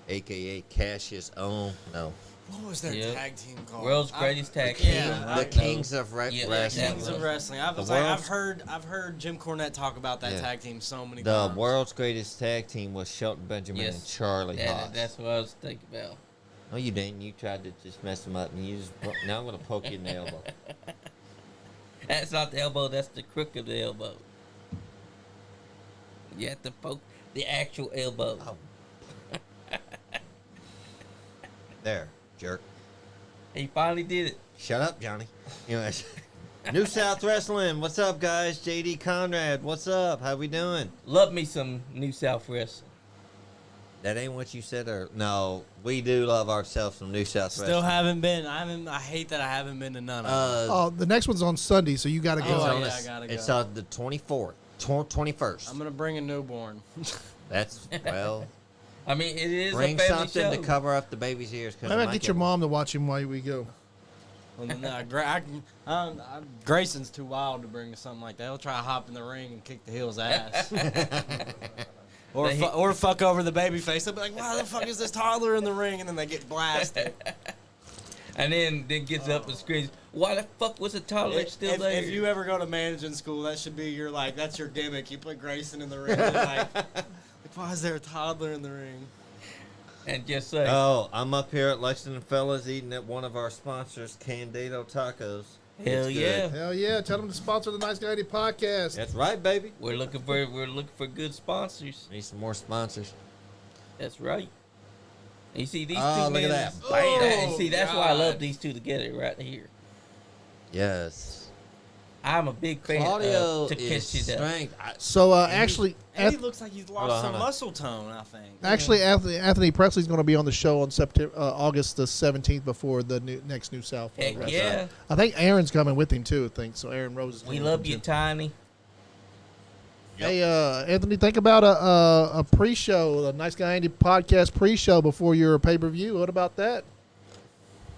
a.k.a. Cassius Owen. No. What was their Yep. tag team called? World's greatest tag team. Yeah, The Kings of Yeah, Wrestling. Kings of Wrestling. I've heard Jim Cornette talk about that tag team so many The times. world's greatest tag team was Shelton Benjamin and Charlie Haas. That's what I was thinking about. No, you didn't. You tried to just mess them up, and you just now I'm gonna poke you in the elbow. That's not the elbow. That's the crook of the elbow. You have to poke the actual elbow. Oh. There, jerk. He finally did it. Shut up, Johnny. Anyways, New South Wrestling. What's up, guys? JD Conrad. What's up? How we doing? Love me some New South Wrestling. That ain't what you said, or no? We do love ourselves some New South Still Wrestling. haven't been. I hate that I haven't been to none of them. Oh, the next one's on Sunday, so you got to go. Oh, on yeah, us. I gotta go. It's on the 24th, 21st. I'm gonna bring a newborn. That's well. I mean, it is Bring a family something show. to cover up the baby's ears. Maybe I get your mom to watch him while we go. Well, no, Grayson's too wild to bring something like that. He'll try to hop in the ring and kick the heel's ass. or fuck over the baby face. They'll be like, why the fuck is this toddler in the ring? And then they get blasted. And then gets up and screams, why the fuck was the toddler still there? If you ever go to managing school, that should be that's your gimmick. You put Grayson in the ring. And why is there a toddler in the ring? And just say, Oh, I'm up here at Lexington Fellas eating at one of our sponsors, Candido Tacos. hell It's yeah. good. Hell yeah! Tell them to sponsor the Nice Guy Andy podcast. That's right, baby. We're looking for good sponsors. Need some more sponsors. That's right. You see these Oh, two look at men. that. Bam. You see, that's why I love God. these two together right here. Yes. I'm a big fan Claudio of is Takeshita. strength. So actually, And he looks like he's lost on, some hold on. muscle tone, I think. Anthony Presley's going to be on the show on August the 17th before the next New South. Heck Wrestling. yeah. I think Aaron's coming with him too. I think so. Aaron Rose is We coming love with you, him, too. Tiny. Hey, Anthony, think about a pre-show, a Nice Guy Andy podcast pre-show before your pay-per-view. What about that?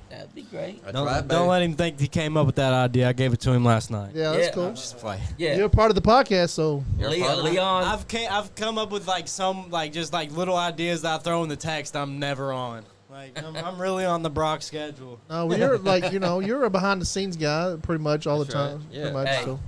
That'd be great. That's right, baby. Don't let him think he came up with that idea. I gave it to him last night. Yeah, that's Yeah. cool. Just play. Yeah. You're a part of the podcast, so Leon. I've come up with some little ideas that I throw in the text. I'm never on. I'm really on the Brock schedule. no, you're you're a behind-the-scenes guy pretty much all the That's right. time. Yeah. Pretty much, Hey. so.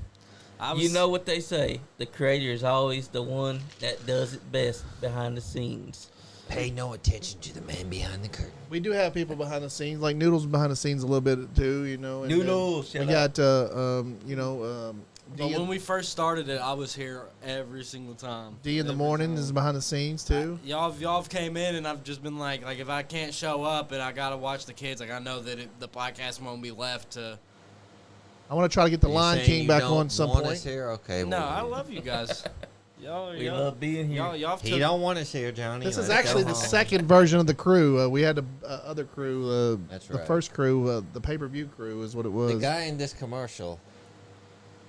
You know what they say. The creator is always the one that does it best behind the scenes. Pay no attention to the man behind the curtain. We do have people behind the scenes, like Noodles behind the scenes a little bit too, and Noodles, then we shout got But when we first started it, I was here every single time. D in the Every morning time. is behind the scenes too. Y'all came in, and I've just been like if I can't show up and I gotta watch the kids, I know that the podcast won't be left to. I want to try to get the You Lion saying King you back don't on some want point. us here? Okay. No, well, I love you guys. Y'all, We love being here. Y'all He don't want us here, Johnny. This is Let's actually go the home. second version of the crew. We had the other crew. That's The right. first crew, the pay-per-view crew, is what it was. The guy in this commercial,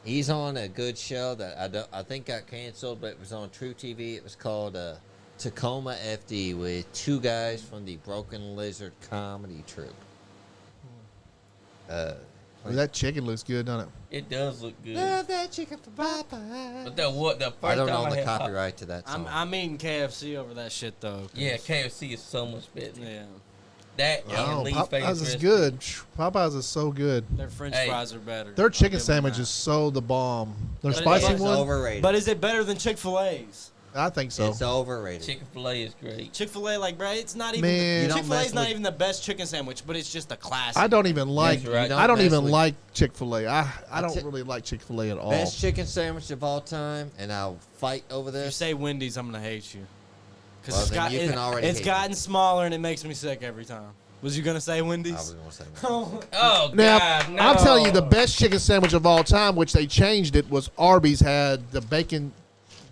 he's on a good show that I think got canceled, but it was on True TV. It was called Tacoma FD with two guys from the Broken Lizard comedy troupe. That chicken looks good, doesn't it? It does look good. Love that chicken from Popeye. But the first I don't time own the had pop- copyright to that song. I'm eating KFC over that shit though. 'cause- Yeah, KFC is so much better. Yeah. That Oh, and Lee's favorite Popeyes is recipe. good. Popeyes is so good. Their French Hey. fries are better. Their I'll chicken give 'em sandwich that. is so the bomb. Their But spicy It's one, overrated. But is it better than Chick-fil-A's? I think so. It's overrated. Chick-fil-A is great. Chick-fil-A, bro, it's not even. Man. You don't Chick-fil-A is mess not with- even the best chicken sandwich, but it's just a classic. I don't even like. right. I don't mess even with- like Chick-fil-A. I That's don't it. really like Chick-fil-A at all. Best chicken sandwich of all time, and I'll fight over If you this. say Wendy's, I'm gonna hate you. Because Well, then you can already it's hate gotten smaller and it makes me sick every time. Was you gonna say I was Wendy's? gonna say. Oh, Oh, Now, God, no. I'm telling you, the best chicken sandwich of all time, which they changed it, was Arby's had the bacon,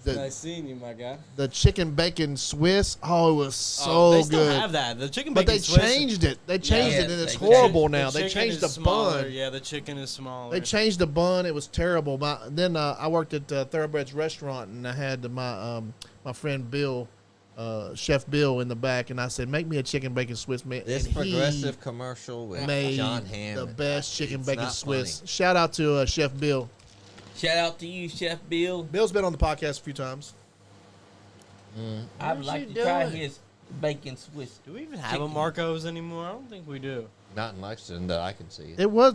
nice seeing you, my guy. the chicken bacon Swiss. Oh, it was so Oh, they still good. have that. The chicken But bacon they Swiss- changed it. They changed Yeah, it, and it's they horrible The now. They chicken changed is the smaller. bun. Yeah, the chicken is smaller. They changed the bun. It was terrible. Then I worked at Thoroughbreds Restaurant, and I had my friend Bill, Chef Bill, in the back, and I said, "Make me a chicken bacon Swiss." This And progressive commercial with he made John Hamm. the best chicken It's bacon not Swiss. funny. Shout out to Chef Bill. Shout out to you, Chef Bill. Bill's been on the podcast a few times. I'd What's like he to try doing? his bacon Swiss. Do we even have a chicken. Marco's anymore? I don't think we do. Not in Lexington that I can see. There was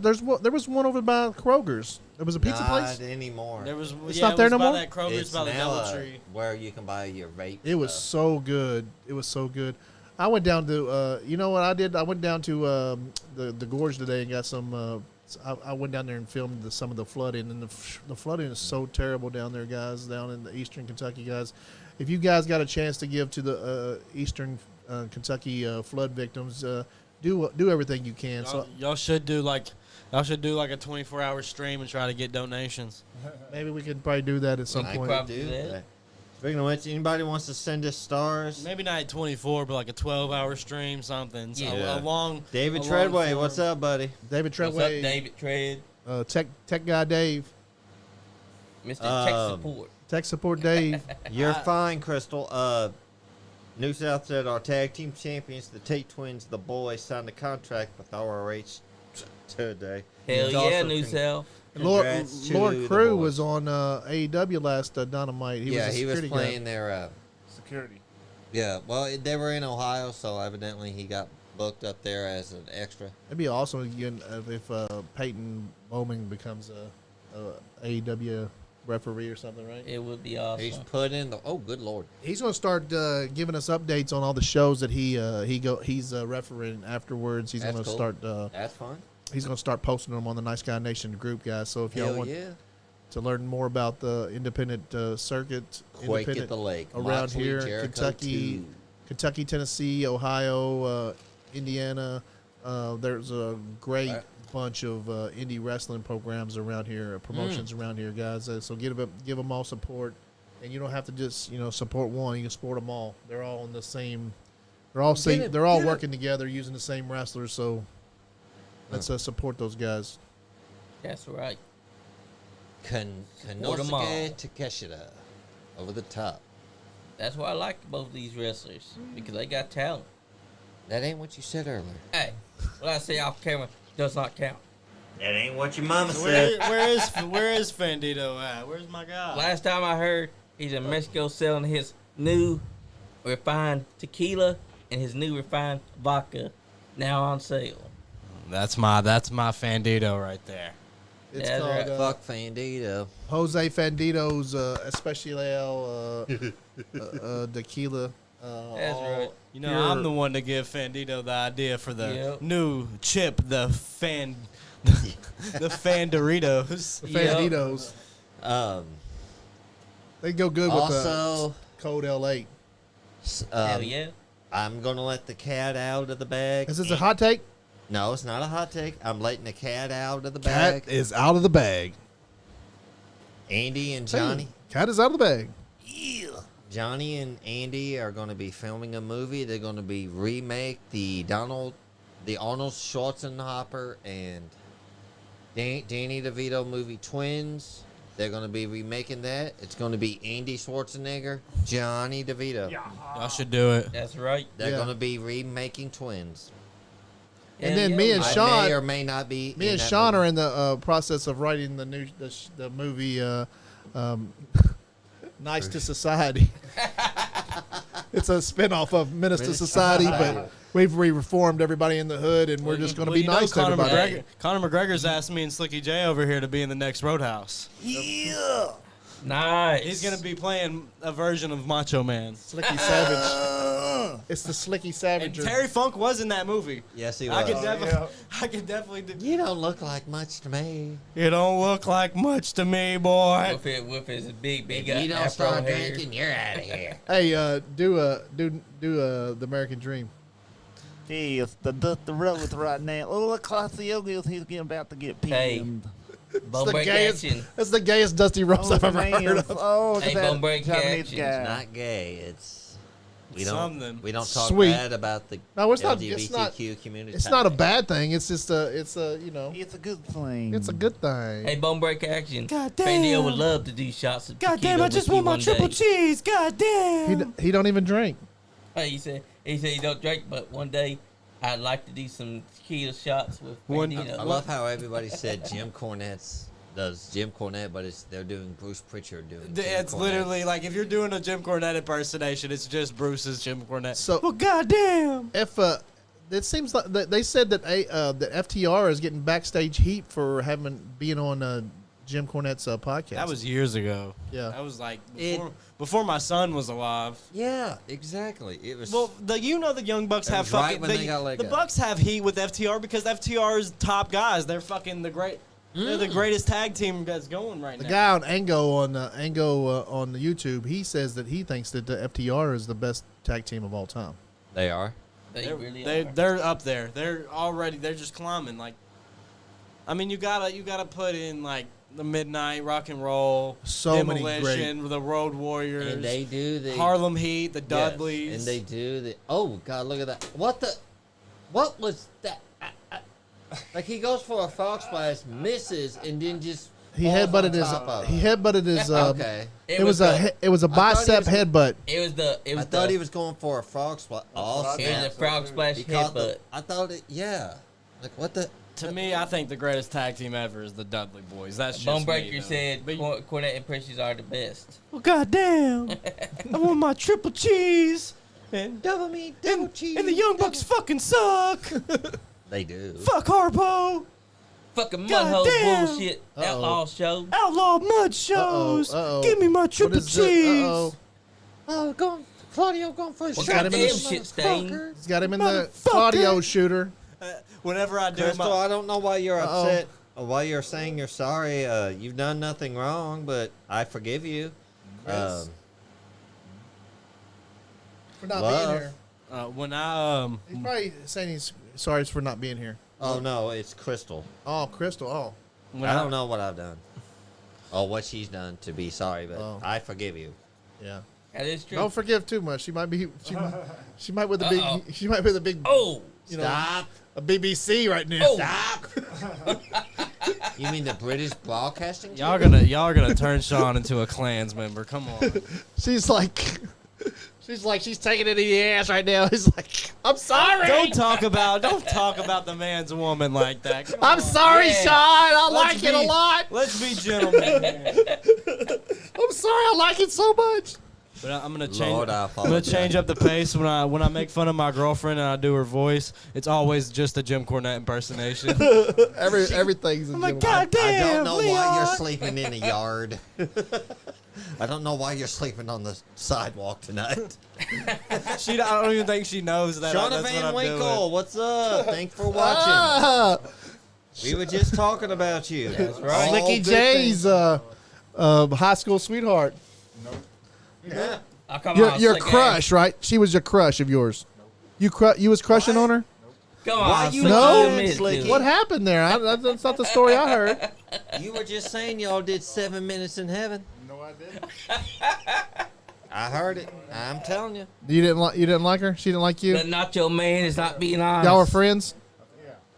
one over by Kroger's. There was a pizza Not place. anymore. There was. It's yeah, not there it was no by more? That Kroger's It's by the now DoubleTree. where you can buy your vape. It was so good. It was so good. I went down to, you know what I did? I went down to the gorge today and got some. I went down there and filmed some of the flooding, and the flooding is so terrible down there, guys. Down in the eastern Kentucky, guys. If you guys got a chance to give to the eastern Kentucky flood victims, do everything you can. So Y'all should do like a 24-hour stream and try to get donations. maybe we could probably do that at some I point. could Probably do that. that. Speaking of which, anybody wants to send us stars? Maybe not at 24, but like a 12-hour stream, something. So Yeah. a long. David a long Treadway, form. what's up, buddy? David What's Treadway, up, David Tread? tech guy Dave, Mr. Tech Um, Support. tech support Dave. You're fine, Crystal. New South said our tag team champions, the Tate Twins, the boys, signed a contract with ROH today. Hell He's yeah, also New South. Lord Congrats to Lord the Crew boys. was on AEW last Dynamite. He was security guy. playing their. Security. Yeah, well, they were in Ohio, so evidently he got booked up there as an extra. It'd be awesome again if Peyton Bowman becomes a AEW referee or something, right? It would be awesome. He's put in the. Oh, good lord! He's going to start giving us updates on all the shows that he's refereeing afterwards. He's That's going to cool. start. That's fine. He's going to start posting them on the Nice Guy Nation group, guys. So if y'all Hell want yeah! to learn more about the independent circuit, Quake at independent the Lake around Moxley, here, Jericho Kentucky, 2. Tennessee, Ohio, Indiana. There's a great bunch of indie wrestling programs around here, promotions around here, guys. So give them all support, and you don't have to just support one. You can support them all. They're all in the same. They're all they're all working together using the same wrestlers. So let's support those guys. That's right. Konosuke Takeshita, over the top. That's why I like both these wrestlers, because they got talent. That ain't what you said earlier. Hey, what I say off camera does not count. That ain't what your mama Where is Fandito at? Where's my guy? Last time I heard, he's in Mexico selling his new refined tequila and his new refined vodka now on sale. That's my Fandito right there. It's That's called right. Fuck Fandito. Jose Fandito's Especial Tequila. That's right. You know, I'm the one to give Fandito the idea for the new chip, the Fandoritos. The Yep. Fanditos. Um, They go good with also, the Code L8. Hell yeah. I'm gonna let the cat out of the bag. Is this a hot take? No, it's not a hot take. I'm letting the cat out of the Cat bag. is out of the bag. Andy and Johnny. Cat is out of the bag. Johnny and Andy are going to be filming a movie. They're going to be remake the Arnold Schwarzenegger and Danny DeVito movie Twins. They're going to be remaking that. It's going to be Andy Schwarzenegger, Johnny DeVito. Y'all should do it. That's right. They're Yeah. going to be remaking Twins. And Hell then yeah, me and we- I Sean- may or may not be. Me in and that Sean movie. are in the process of writing the movie Nice to Society. It's a spinoff of Menace to Society, but we've reformed everybody in the hood, and we're just going to be nice to Conor everybody. McGregor, Conor McGregor's asked me and Slicky J over here to be in the next Roadhouse. Nice. He's gonna be playing a version of Macho Man. Slicky Savage. It's the Slicky And Savage. Terry Funk was in that movie. Yes, he I was. could definitely. You don't look like much to me. You don't look like much to me, boy. With his big If afro you don't hair. start drinking, you're out of here. Hey, do the American Dream. He is the road right now. Oh, look, Claudio, he's about to get Hey. pinned. Bone the break gayest, action. that's the gayest Dusty Rose I've ever man. heard of. Oh, look Hey, at that bone break Japanese action. guy. It's not gay. It's we don't Something. we don't talk Sweet. bad about the No, it's not. LGBTQ community. It's not a bad thing. It's just It's a good thing. it's a good thing. Hey, bone break action. God Fandio damn. would love to do shots of God tequila damn! I with just you want my one triple day. cheese. God damn. He don't even drink. Hey, he said he don't drink, but one day I'd like to do some tequila shots with One- Fandio. I love how everybody said Jim Cornette's does Jim Cornette, but they're doing Bruce Pritchard doing. It's literally like if you're doing a Jim Cornette impersonation, it's just Bruce's Jim Cornette. So- well, goddamn. If it seems like they said that that FTR is getting backstage heat for being on Jim Cornette's podcast. That was years ago. Yeah. That was like before my son was alive. Yeah, exactly. It was. Well, the Young Bucks That have was right fucking when they got let the go. Bucks have heat with FTR because FTR's top guys. They're fucking they're the greatest tag team that's going right the now. guy on Ango on the YouTube. He says that he thinks that the FTR is the best tag team of all time. They are. They're up there. They're just climbing. Like, I mean, you gotta put in like the Midnight Rock and Roll, So many Demolition, great. the Road Warriors, And they do the Harlem Heat, the Yes, Dudleys, and they do the. Oh God! Look at that! What was that? Like he goes for a frog splash, misses, and then just. He falls headbutted on his. top of He it. headbutted his. Okay. It was a I thought bicep he was- headbutt. I thought he was going for a frog splash. Oh, It was a frog splash He caught headbutt. I thought it. Yeah. Like what the? To me, I think the greatest tag team ever is the Dudley Boys. That's just Bonebreaker me, though. said But Cornette impressions are the best. well, goddamn, I want my triple cheese. And Double meat, double cheese. and the Young Bucks fucking suck. They do. Fuck Harpo. Fucking God mudhole damn. bullshit. Uh-oh. Outlaw show. Outlaw mud shows. Uh-oh. Give me my What triple is cheese. Uh-oh. Oh, Claudio going for a Well, shot. got him in the Damn shit stain. He's got him in the Motherfucker. Claudio shooter. Whenever I do Crystal, I don't know why you're Uh-oh. upset or why you're saying you're sorry. You've done nothing wrong, but I forgive you. Yes. For not Love. being here. when I He's probably saying he's sorry for not being here. Oh no, it's Crystal. Oh, Crystal. Oh. when I don't know what I've done. Or what she's done to be sorry, but Oh. I forgive you. Yeah. That is true. Don't forgive too much. She might be. She might with a big. Uh-oh. She might with a big. Oh. You know, Stop. a BBC right now. Oh. Stop. You mean the British Broadcasting? y'all gonna turn Sean into a Klans member. Come on. She's like. She's taking it in the ass right now. He's like, I'm sorry. Don't talk about the man's woman like that. Come I'm on. sorry, Yeah. Sean. I Let's like it a be- lot. Let's be gentlemen. I'm sorry. I like it so much. But I'm gonna change. Lord, I I'm gonna apologize. change up the pace when I make fun of my girlfriend and I do her voice. It's always just a Jim Cornette impersonation. Everything's. I'm like, God. God I damn, don't know why Leon. you're sleeping in a yard. I don't know why you're sleeping on the sidewalk tonight. I don't even think she knows that. Shauna that's what Van I'm Winkle, doing. what's up? Thanks for watching. Ah, We were just talking about you. That's right. Slicky J's high school sweetheart. Yeah. Oh, come Your on, your slick crush, right? She was your crush of yours. You was crushing on her. ass. Come Why on, you Slick, No? admit it, Slicky? dude. What happened there? That's not the story I heard. You were just saying y'all did 7 minutes in heaven. No, I didn't. I heard it. I'm telling you. You didn't like her. She didn't like you. But not your man is not being honest. Y'all were friends.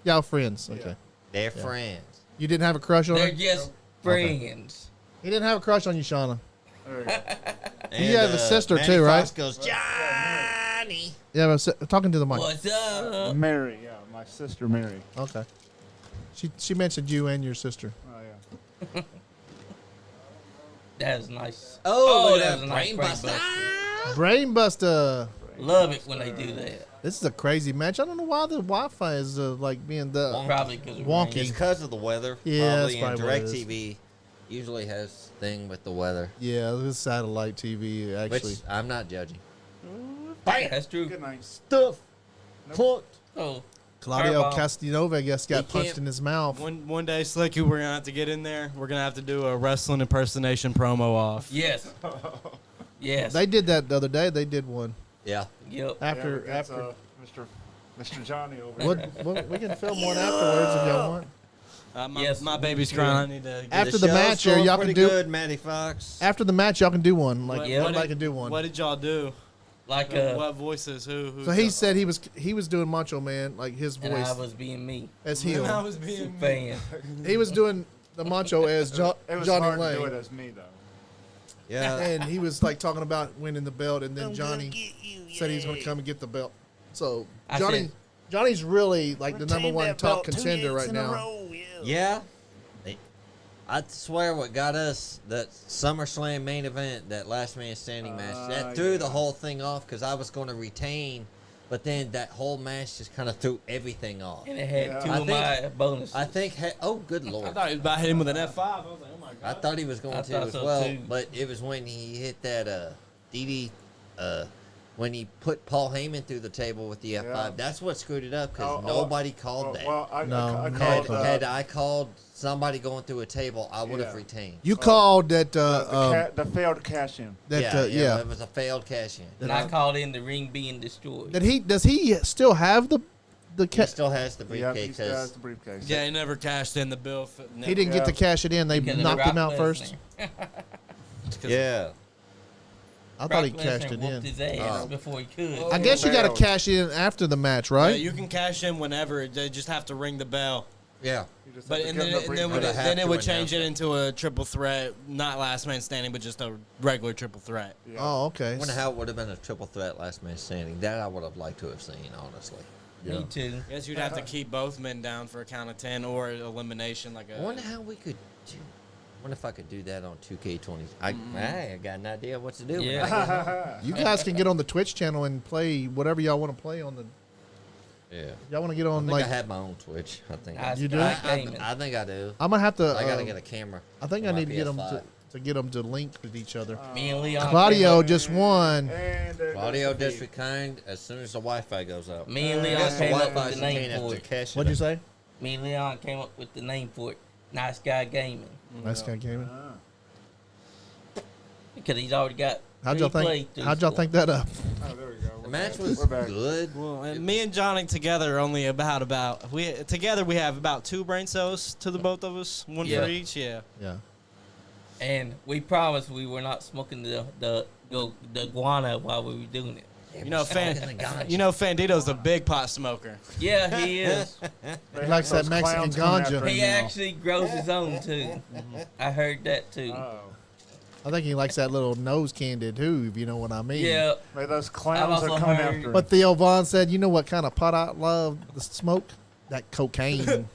Y'all friends. Okay. They're friends. You didn't have a crush on They're her. just friends. He didn't have a crush on you, Shauna. And, You have a sister Manny too, right? Fox goes, Johnny. Yeah, but talking to the mic. What's up? Mary, yeah, my sister Mary. Okay. She mentioned you and your sister. Oh yeah. That is nice. Oh, look that at was that a nice brain brain buster. buster. Brainbuster. Love it when they do that. This is a crazy match. I don't know why the Wi-Fi is like being the. Probably because Wonky. It's because of the weather. Yeah, that's probably. And probably what it is. DirecTV usually has thing with the weather, Yeah, this is satellite TV actually. which I'm not judging. That's true. Good night. Stuff. Put. Oh, Claudio Curveball. Castagnoli, I guess, got He punched can't- in his mouth. One day, Slicky, we're gonna have to get in there. We're gonna have to do a wrestling impersonation promo off. yes. Yes. They did that the other day. They did one Yeah. Yep. after Mr. Johnny over What we can film one afterwards if y'all want. My, Yes, my we baby's do. crying. I need to. After the show's match here, going y'all can pretty do. good, Matty Fox. After the match, y'all can do one. Like Yeah. everybody can do one. What did y'all do? Like What voices? Who? So he said he was doing Macho Man, like his and I voice was being me. as I heel. was being Fan. He was doing the Macho as It was Johnny hard to do it Lane, as me though. Yeah. and he was like talking about winning the belt, and then Johnny said he's going to come and get the belt. So I Johnny, said- Johnny's really like the number one top contender right now. Yeah. I swear what got us, that SummerSlam main event, that last man standing match, that threw the whole thing off because I was going to retain, but then that whole match just kind of threw everything off. And it had two of my bonuses. I think, oh, good Lord. I thought he was about to hit him with an F5. I was like, oh my God. I thought he was going to as so well, too. but it was when he hit that DD, when he put Paul Heyman through the table with the F5. Yeah. That's what screwed it up because nobody called that. Well, I called, Had I called somebody going through a table, I would have retained. You called that. the failed cash in. Yeah. It was a failed cash in. And I called in the ring being destroyed. Does he still have the He still has the Yeah, briefcase. he still has the briefcase. Yeah, he never cashed in the bill. He didn't get to cash it in. They Because of knocked him Brock out first. Lesnar. Yeah. I Brock thought he cashed Lesnar it whooped in. his ass before he could. I guess you got to cash in after the match, right? Yeah, you can cash in whenever. They just have to ring the bell. Yeah. But and then it would change it into a triple threat, not last man standing, but just a regular triple threat. Yeah. Oh, okay. I wonder how it would have been a triple threat last man standing. That I would have liked to have seen, honestly. Me too. I guess you'd have to keep both men down for a count of 10 or elimination. Like I wonder how we could do. I wonder if I could do that on 2K20. I got an idea what to do. Yeah. You guys can get on the Twitch channel and play whatever y'all want to play on the. Yeah. Y'all want to get I on think like? I have my own Twitch. I think You do? I think I do. I'm gonna have to. I gotta get a camera. I think I on my need to get them PS5. to get them to link with each other. Me and Leon. Claudio came just won. And there Claudio goes the just kind as soon as the Wi-Fi goes up. up, me and I Leon guess the came up Wi-Fi with the can't name have for to it. cash it What'd you up. say? Me and Leon came up with the name for it. Nice Guy Gaming. Nice guy gaming. Because he's already got. How'd y'all think? How'd y'all think that up? Oh, there we go. The match was We're back. good. Well, and me and Johnny together are only about we have about 2 brain cells to the both of us, one Yeah. for each. Yeah. Yeah. And we promised we were not smoking the guana while we were doing it. You know, Fandito's a big pot smoker. Yeah, he is. He likes that Those Mexican clowns coming ganja. after him He now. actually grows his own too. I heard that too. Oh. I think he likes that little nose candy too, if you know what I mean. Yeah. Hey, those I've clowns also are coming heard- after him. But Theo Vaughn said, "You know what kind of pot I love? The smoke, that cocaine.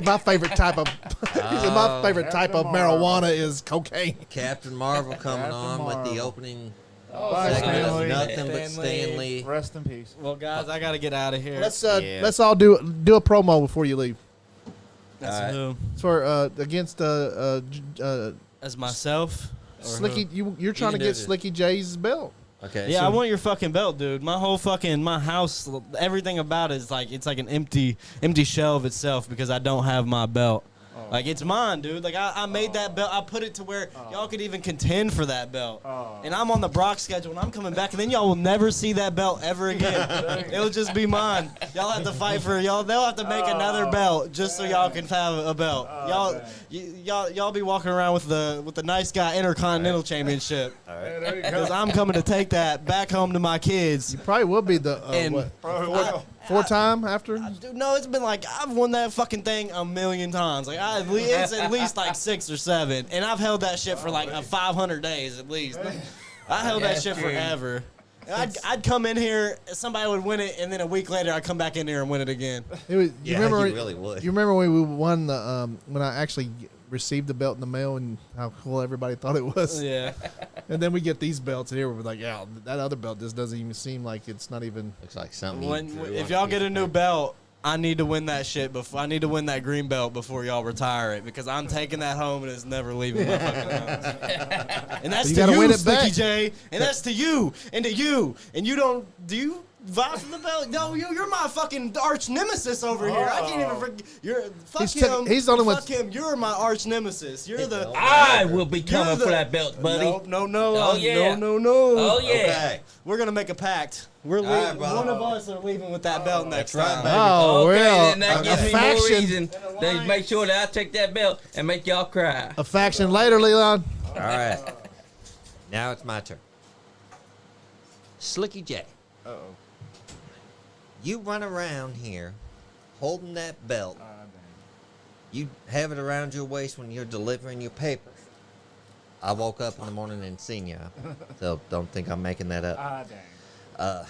My favorite type of. He said, my favorite type of Captain marijuana Marvel. is cocaine. Captain Marvel coming Captain on with the Marvel. opening Bye, segment of Stanley. nothing but Stanley. Rest in peace. Well, guys, I gotta get out of here. Yeah. Let's all do a promo before you leave. That's All right. who? It's for against As myself. Or Slicky. who? You're trying to can get do this. Slicky J's belt. Okay. Yeah, so I want your fucking belt, dude. My whole fucking house, everything about it is like it's like an empty shell of itself because I don't have my belt. Like it's mine, dude. Like I made that belt. I put it to where y'all could even contend for that belt. And I'm on the Brock schedule, and I'm coming back, and then y'all will never see that belt ever again. It'll just be mine. Y'all have to fight for y'all. They'll have to make another belt just so y'all can have a belt. Y'all be walking around with the nice guy Intercontinental Championship. Hey, there you go. Because I'm coming to take that back home to my kids. You probably will be the And- what, Probably will. 4-time after. Dude, no, it's been like I've won that fucking thing a million times. Like it's at least like 6 or 7, and I've held that shit for like 500 days at least. I held that shit forever. I'd come in here, somebody would win it, and then a week later I'd come back in here and win it again. It was, Yeah, you remember? you really would. You remember when we won the when I actually received the belt in the mail and how cool everybody thought it was. Yeah. And then we get these belts here. We're like, yeah, that other belt just doesn't even seem like it's not even. looks like something. If y'all get a new belt, I need to win that shit before. I need to win that green belt before y'all retire it because I'm taking that home and it's never leaving my fucking house. And that's You to gotta you, win it back. Slicky J. And that's to you and to you. And you don't. Do you vie for the belt? No, you're my fucking arch nemesis over here. I can't even forget. Fuck him. He's the only one. Fuck him. You're my arch nemesis. You're the. I will be coming You're the- for that belt, buddy. No. Oh, yeah. No. Oh yeah. Okay. We're gonna make a pact. We're right, leaving. brother. One of us are leaving with that belt next That's right, time. baby. Oh Okay, well, then that a gives me more faction, reason to make sure that I take that belt and make y'all cry. a faction later, Leon. All right. Now it's my turn. Slicky J. Uh-oh. You run around here holding that belt. You have it around your waist when you're delivering your papers. I woke up in the morning and seen you. So don't think I'm making that up. Dang.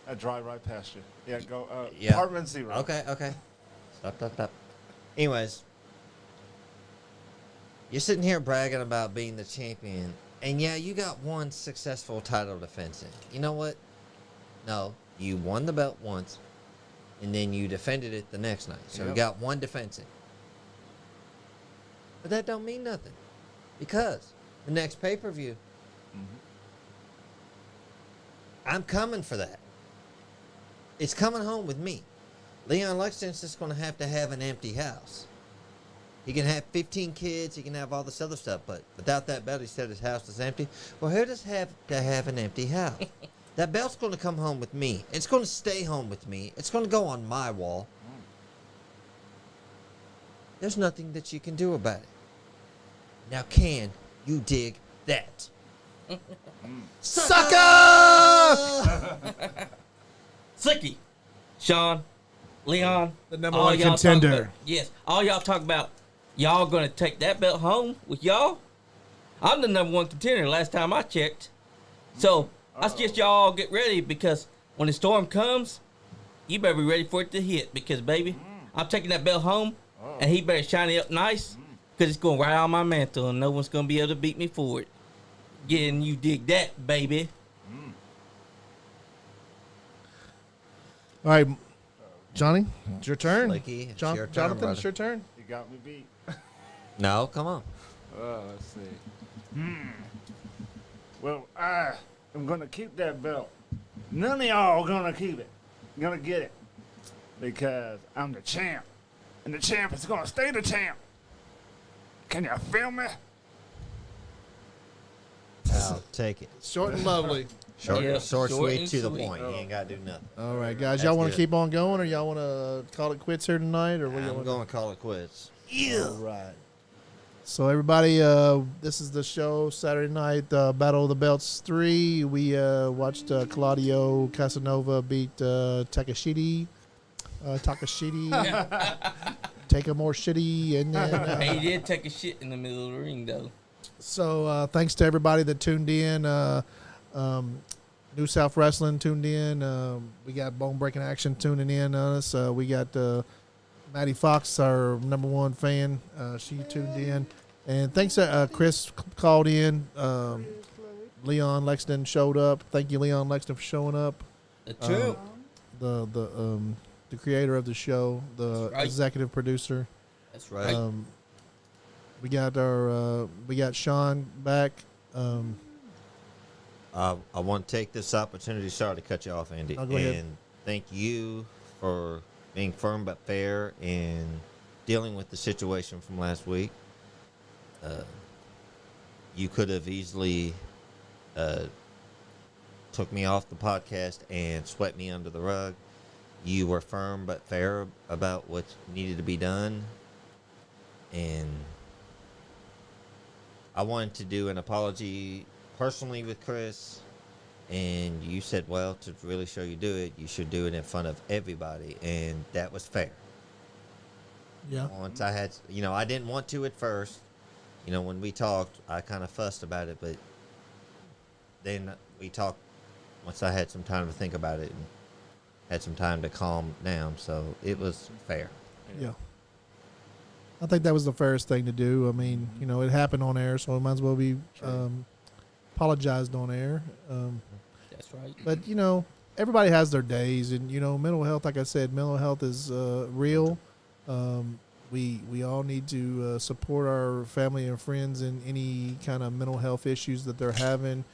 I drive right past you. Yeah, go. Yeah. Apartment 0. Okay. Stop. Anyways, You're sitting here bragging about being the champion, and yeah, you got one successful title defense in. You know what? No, you won the belt once, and then you defended it the next night. So you got one defense in. But that don't mean nothing, because the next pay-per-view, I'm coming for that. It's coming home with me. Leon Lexington's just going to have an empty house. He can have 15 kids. He can have all this other stuff. But without that belt, he said his house is empty. Well, who does have to have an empty house? That belt's going to come home with me. It's going to stay home with me. It's going to go on my wall. There's nothing that you can do about it. Now, can you dig that? Sucker! Sucky. Sean, Leon. The number all one y'all talk contender. about- yes. All y'all talk about y'all going to take that belt home with y'all. I'm the number one contender last time I checked. So I suggest y'all get ready, because when the storm comes, you better be ready for it to hit, because, baby, I'm taking that belt home, and he better shine it up nice, because it's going right on my mantle, and no one's going to be able to beat me for it. Getting you dig that, baby. All right, Johnny, it's your turn. Slicky, it's your turn, Jonathan, brother. it's your turn. You got me beat. No, come on. Let's see. Well, I am going to keep that belt. None of y'all are going to keep it. Going to get it. Because I'm the champ. And the champ is going to stay the champ. Can you feel me? I'll take it. Short and lovely. Short, Yeah, short, short sweet, and to the sweet. point. You ain't got to do nothing. All right, guys, That's y'all want to good. keep on going, or y'all want to call it quits here tonight, or what do y'all I'm want? going to call it quits. All right. So everybody, this is the show Saturday night, Battle of the Belts 3. We watched Claudio Casanova beat Takeshita. Take a more shitty, and then He did take a shit in the middle of the ring, though. so thanks to everybody that tuned in. New South Wrestling tuned in. We got Bone Breaking Action tuning in on us. We got Maddie Fox, our number one fan. She tuned in. And thanks to Kris called in. Leon Lexington showed up. Thank you, Leon Lexington, for showing up. The truth. The creator of the show, the right. executive producer. That's right. We got Sean back. I want to take this opportunity, sorry to cut you off, Andy, Oh, go ahead. and thank you for being firm but fair in dealing with the situation from last week. You could have easily took me off the podcast and swept me under the rug. You were firm but fair about what needed to be done, and I wanted to do an apology personally with Kris, and you said, well, to really show you do it, you should do it in front of everybody, and that was fair. Yeah. Once I had, I didn't want to at first. When we talked, I kind of fussed about it, but then we talked once I had some time to think about it and had some time to calm down, so it was fair. Yeah. I think that was the fairest thing to do. I mean, it happened on air, so it might as well be apologized on air. That's right. But, everybody has their days, and, mental health, like I said, mental health is real. We all need to support our family and friends in any kind of mental health issues that they're having.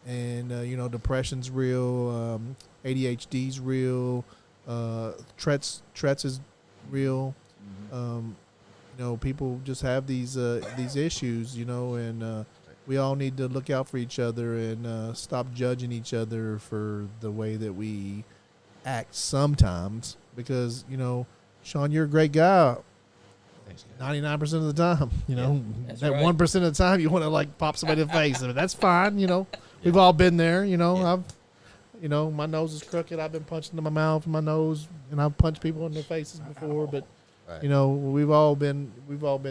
And, depression's real, ADHD's real, Tourette's is real. People just have these issues, and we all need to look out for each other and stop judging each other for the way that we act sometimes. Because, Sean, you're a great guy. 99% of the time, that's that right. 1% of the time you want to pop somebody in the face. I mean, that's fine. We've all been there. I've, my nose is crooked. I've been punched in my mouth, and my nose, and I've punched people in their faces before. But Right. we've all been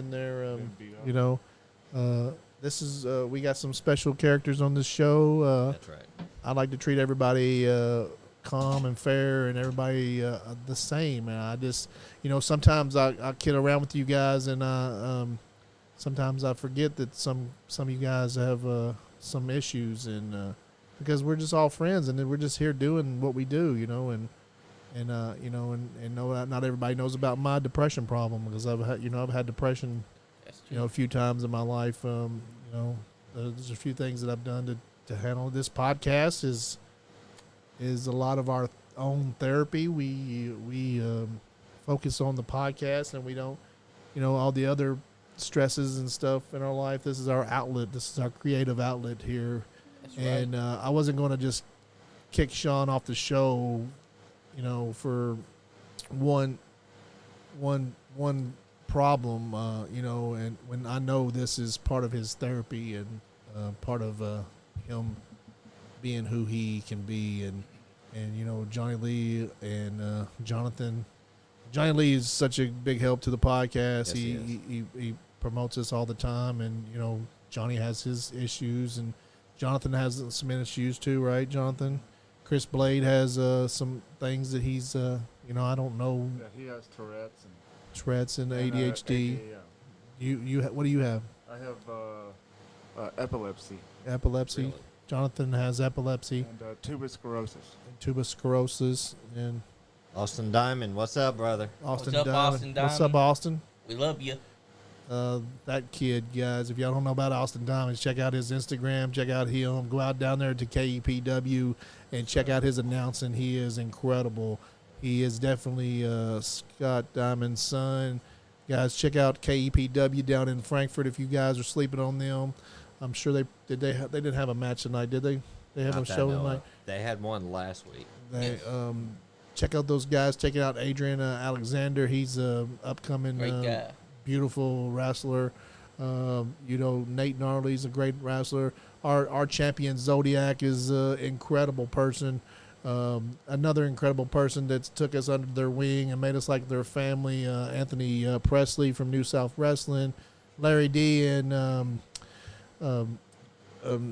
there. This is we got some special characters on this show. That's right. I like to treat everybody calm and fair, and everybody the same. And I just, sometimes I kid around with you guys, and sometimes I forget that some of you guys have some issues, and because we're just all friends, and then we're just here doing what we do, you know, and know not everybody knows about my depression problem, because I've had depression, a few times in my life. There's a few things that I've done to handle. This podcast is a lot of our own therapy. We focus on the podcast, and we don't, all the other stresses and stuff in our life. This is our outlet. This is our creative outlet here. That's and right. I wasn't going to just kick Sean off the show, for one problem, and when I know this is part of his therapy and part of him being who he can be, and Johnny Lee and Jonathan. Johnny Lee is such a big help to the podcast. Yes, he promotes us all the time, and Johnny has his issues, and Jonathan has some issues too, right, Jonathan? Chris Blade has some things that he's I don't know. Yeah, he has Tourette's and ADHD. You what do you have? I have epilepsy. Epilepsy. Really? Jonathan has epilepsy and tuberculosis. And Austin Diamond, what's up, brother? Austin What's up, Diamond. Austin Diamond? What's up, Austin? We love you. That kid, guys, if y'all don't know about Austin Diamonds, check out his Instagram, check out him, go out down there to KEPW and check out his announcing. He is incredible. He is definitely Scott Diamond's son. Guys, check out KEPW down in Frankfurt if you guys are sleeping on them. I'm sure they didn't have a match tonight, did they? They have a show tonight? They had one last week. They check out those guys. Check out Adrian Alexander. He's upcoming beautiful wrestler. Nate Gnarly's a great wrestler. Our champion Zodiac is an incredible person. Another incredible person that took us under their wing and made us like their family. Anthony Presley from New South Wrestling, Larry D, and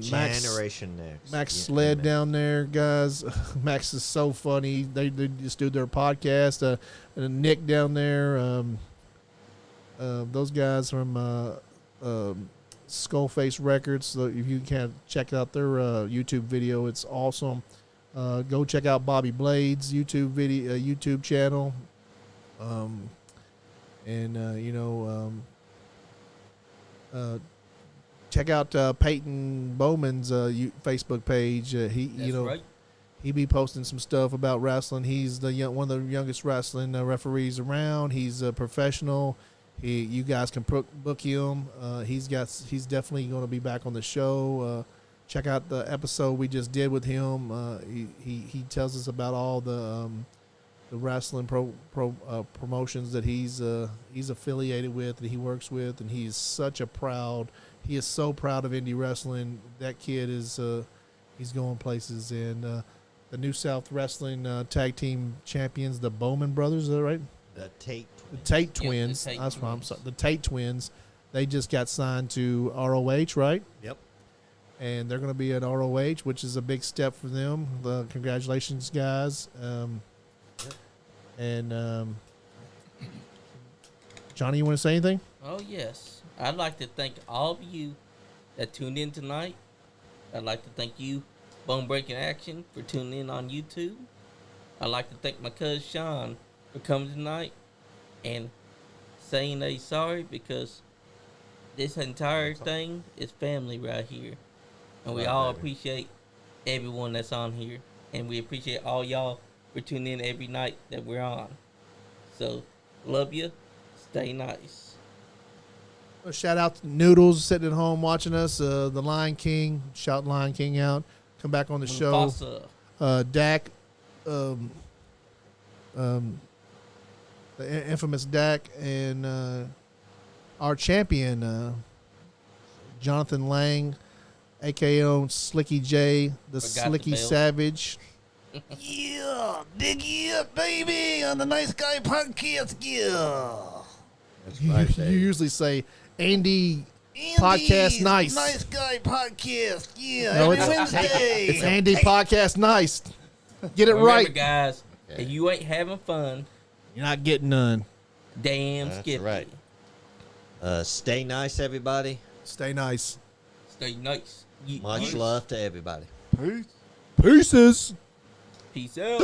Generation Next. Max Sled down there, guys. Max is so funny. They just do their podcast. And Nick down there. Those guys from Skullface Records. So if you can check out their YouTube video, it's awesome. Go check out Bobby Blade's YouTube channel. Check out Peyton Bowman's Facebook page. He be posting some stuff about wrestling. He's one of the youngest wrestling referees around. He's a professional. You guys can book him. He's definitely going to be back on the show. Check out the episode we just did with him. He tells us about all the wrestling promotions that he's affiliated with, that he works with, and he is so proud of indie wrestling. That kid is he's going places. And the New South Wrestling tag team champions, the Bowman brothers, is that right? The Tate twins. That's what I'm sorry. The Tate twins. They just got signed to ROH, right? Yep. And they're going to be at ROH, which is a big step for them. Congratulations, guys. Johnny, you want to say anything? Oh, yes. I'd like to thank all of you that tuned in tonight. I'd like to thank you, Bone Breaking Action, for tuning in on YouTube. I'd like to thank my cousin Sean for coming tonight and saying that he's sorry, because this entire thing is family right here. And we all appreciate everyone that's on here. And we appreciate all y'all for tuning in every night that we're on. So, love you. Stay nice. A shout out to Noodles sitting at home watching us. The Lion King. Shout Lion King out. Come back on the show. Dak. The infamous Dak. And our champion, Jonathan Lang, a.k.a. Slicky J, the Slicky Savage. Yeah, dig you up, baby, on the Nice Guy Podcast. Yeah. That's right. You usually say Andy Podcast Nice. Nice Guy Podcast. Yeah, no, every Wednesday. It's Andy Podcast Nice. Get it Remember, right, guys. If you ain't having fun, you're not getting none. Damn That's Skippy. right. Stay nice, everybody. Stay nice. Stay nice. Much love to everybody. Peace. Pieces. Peace out.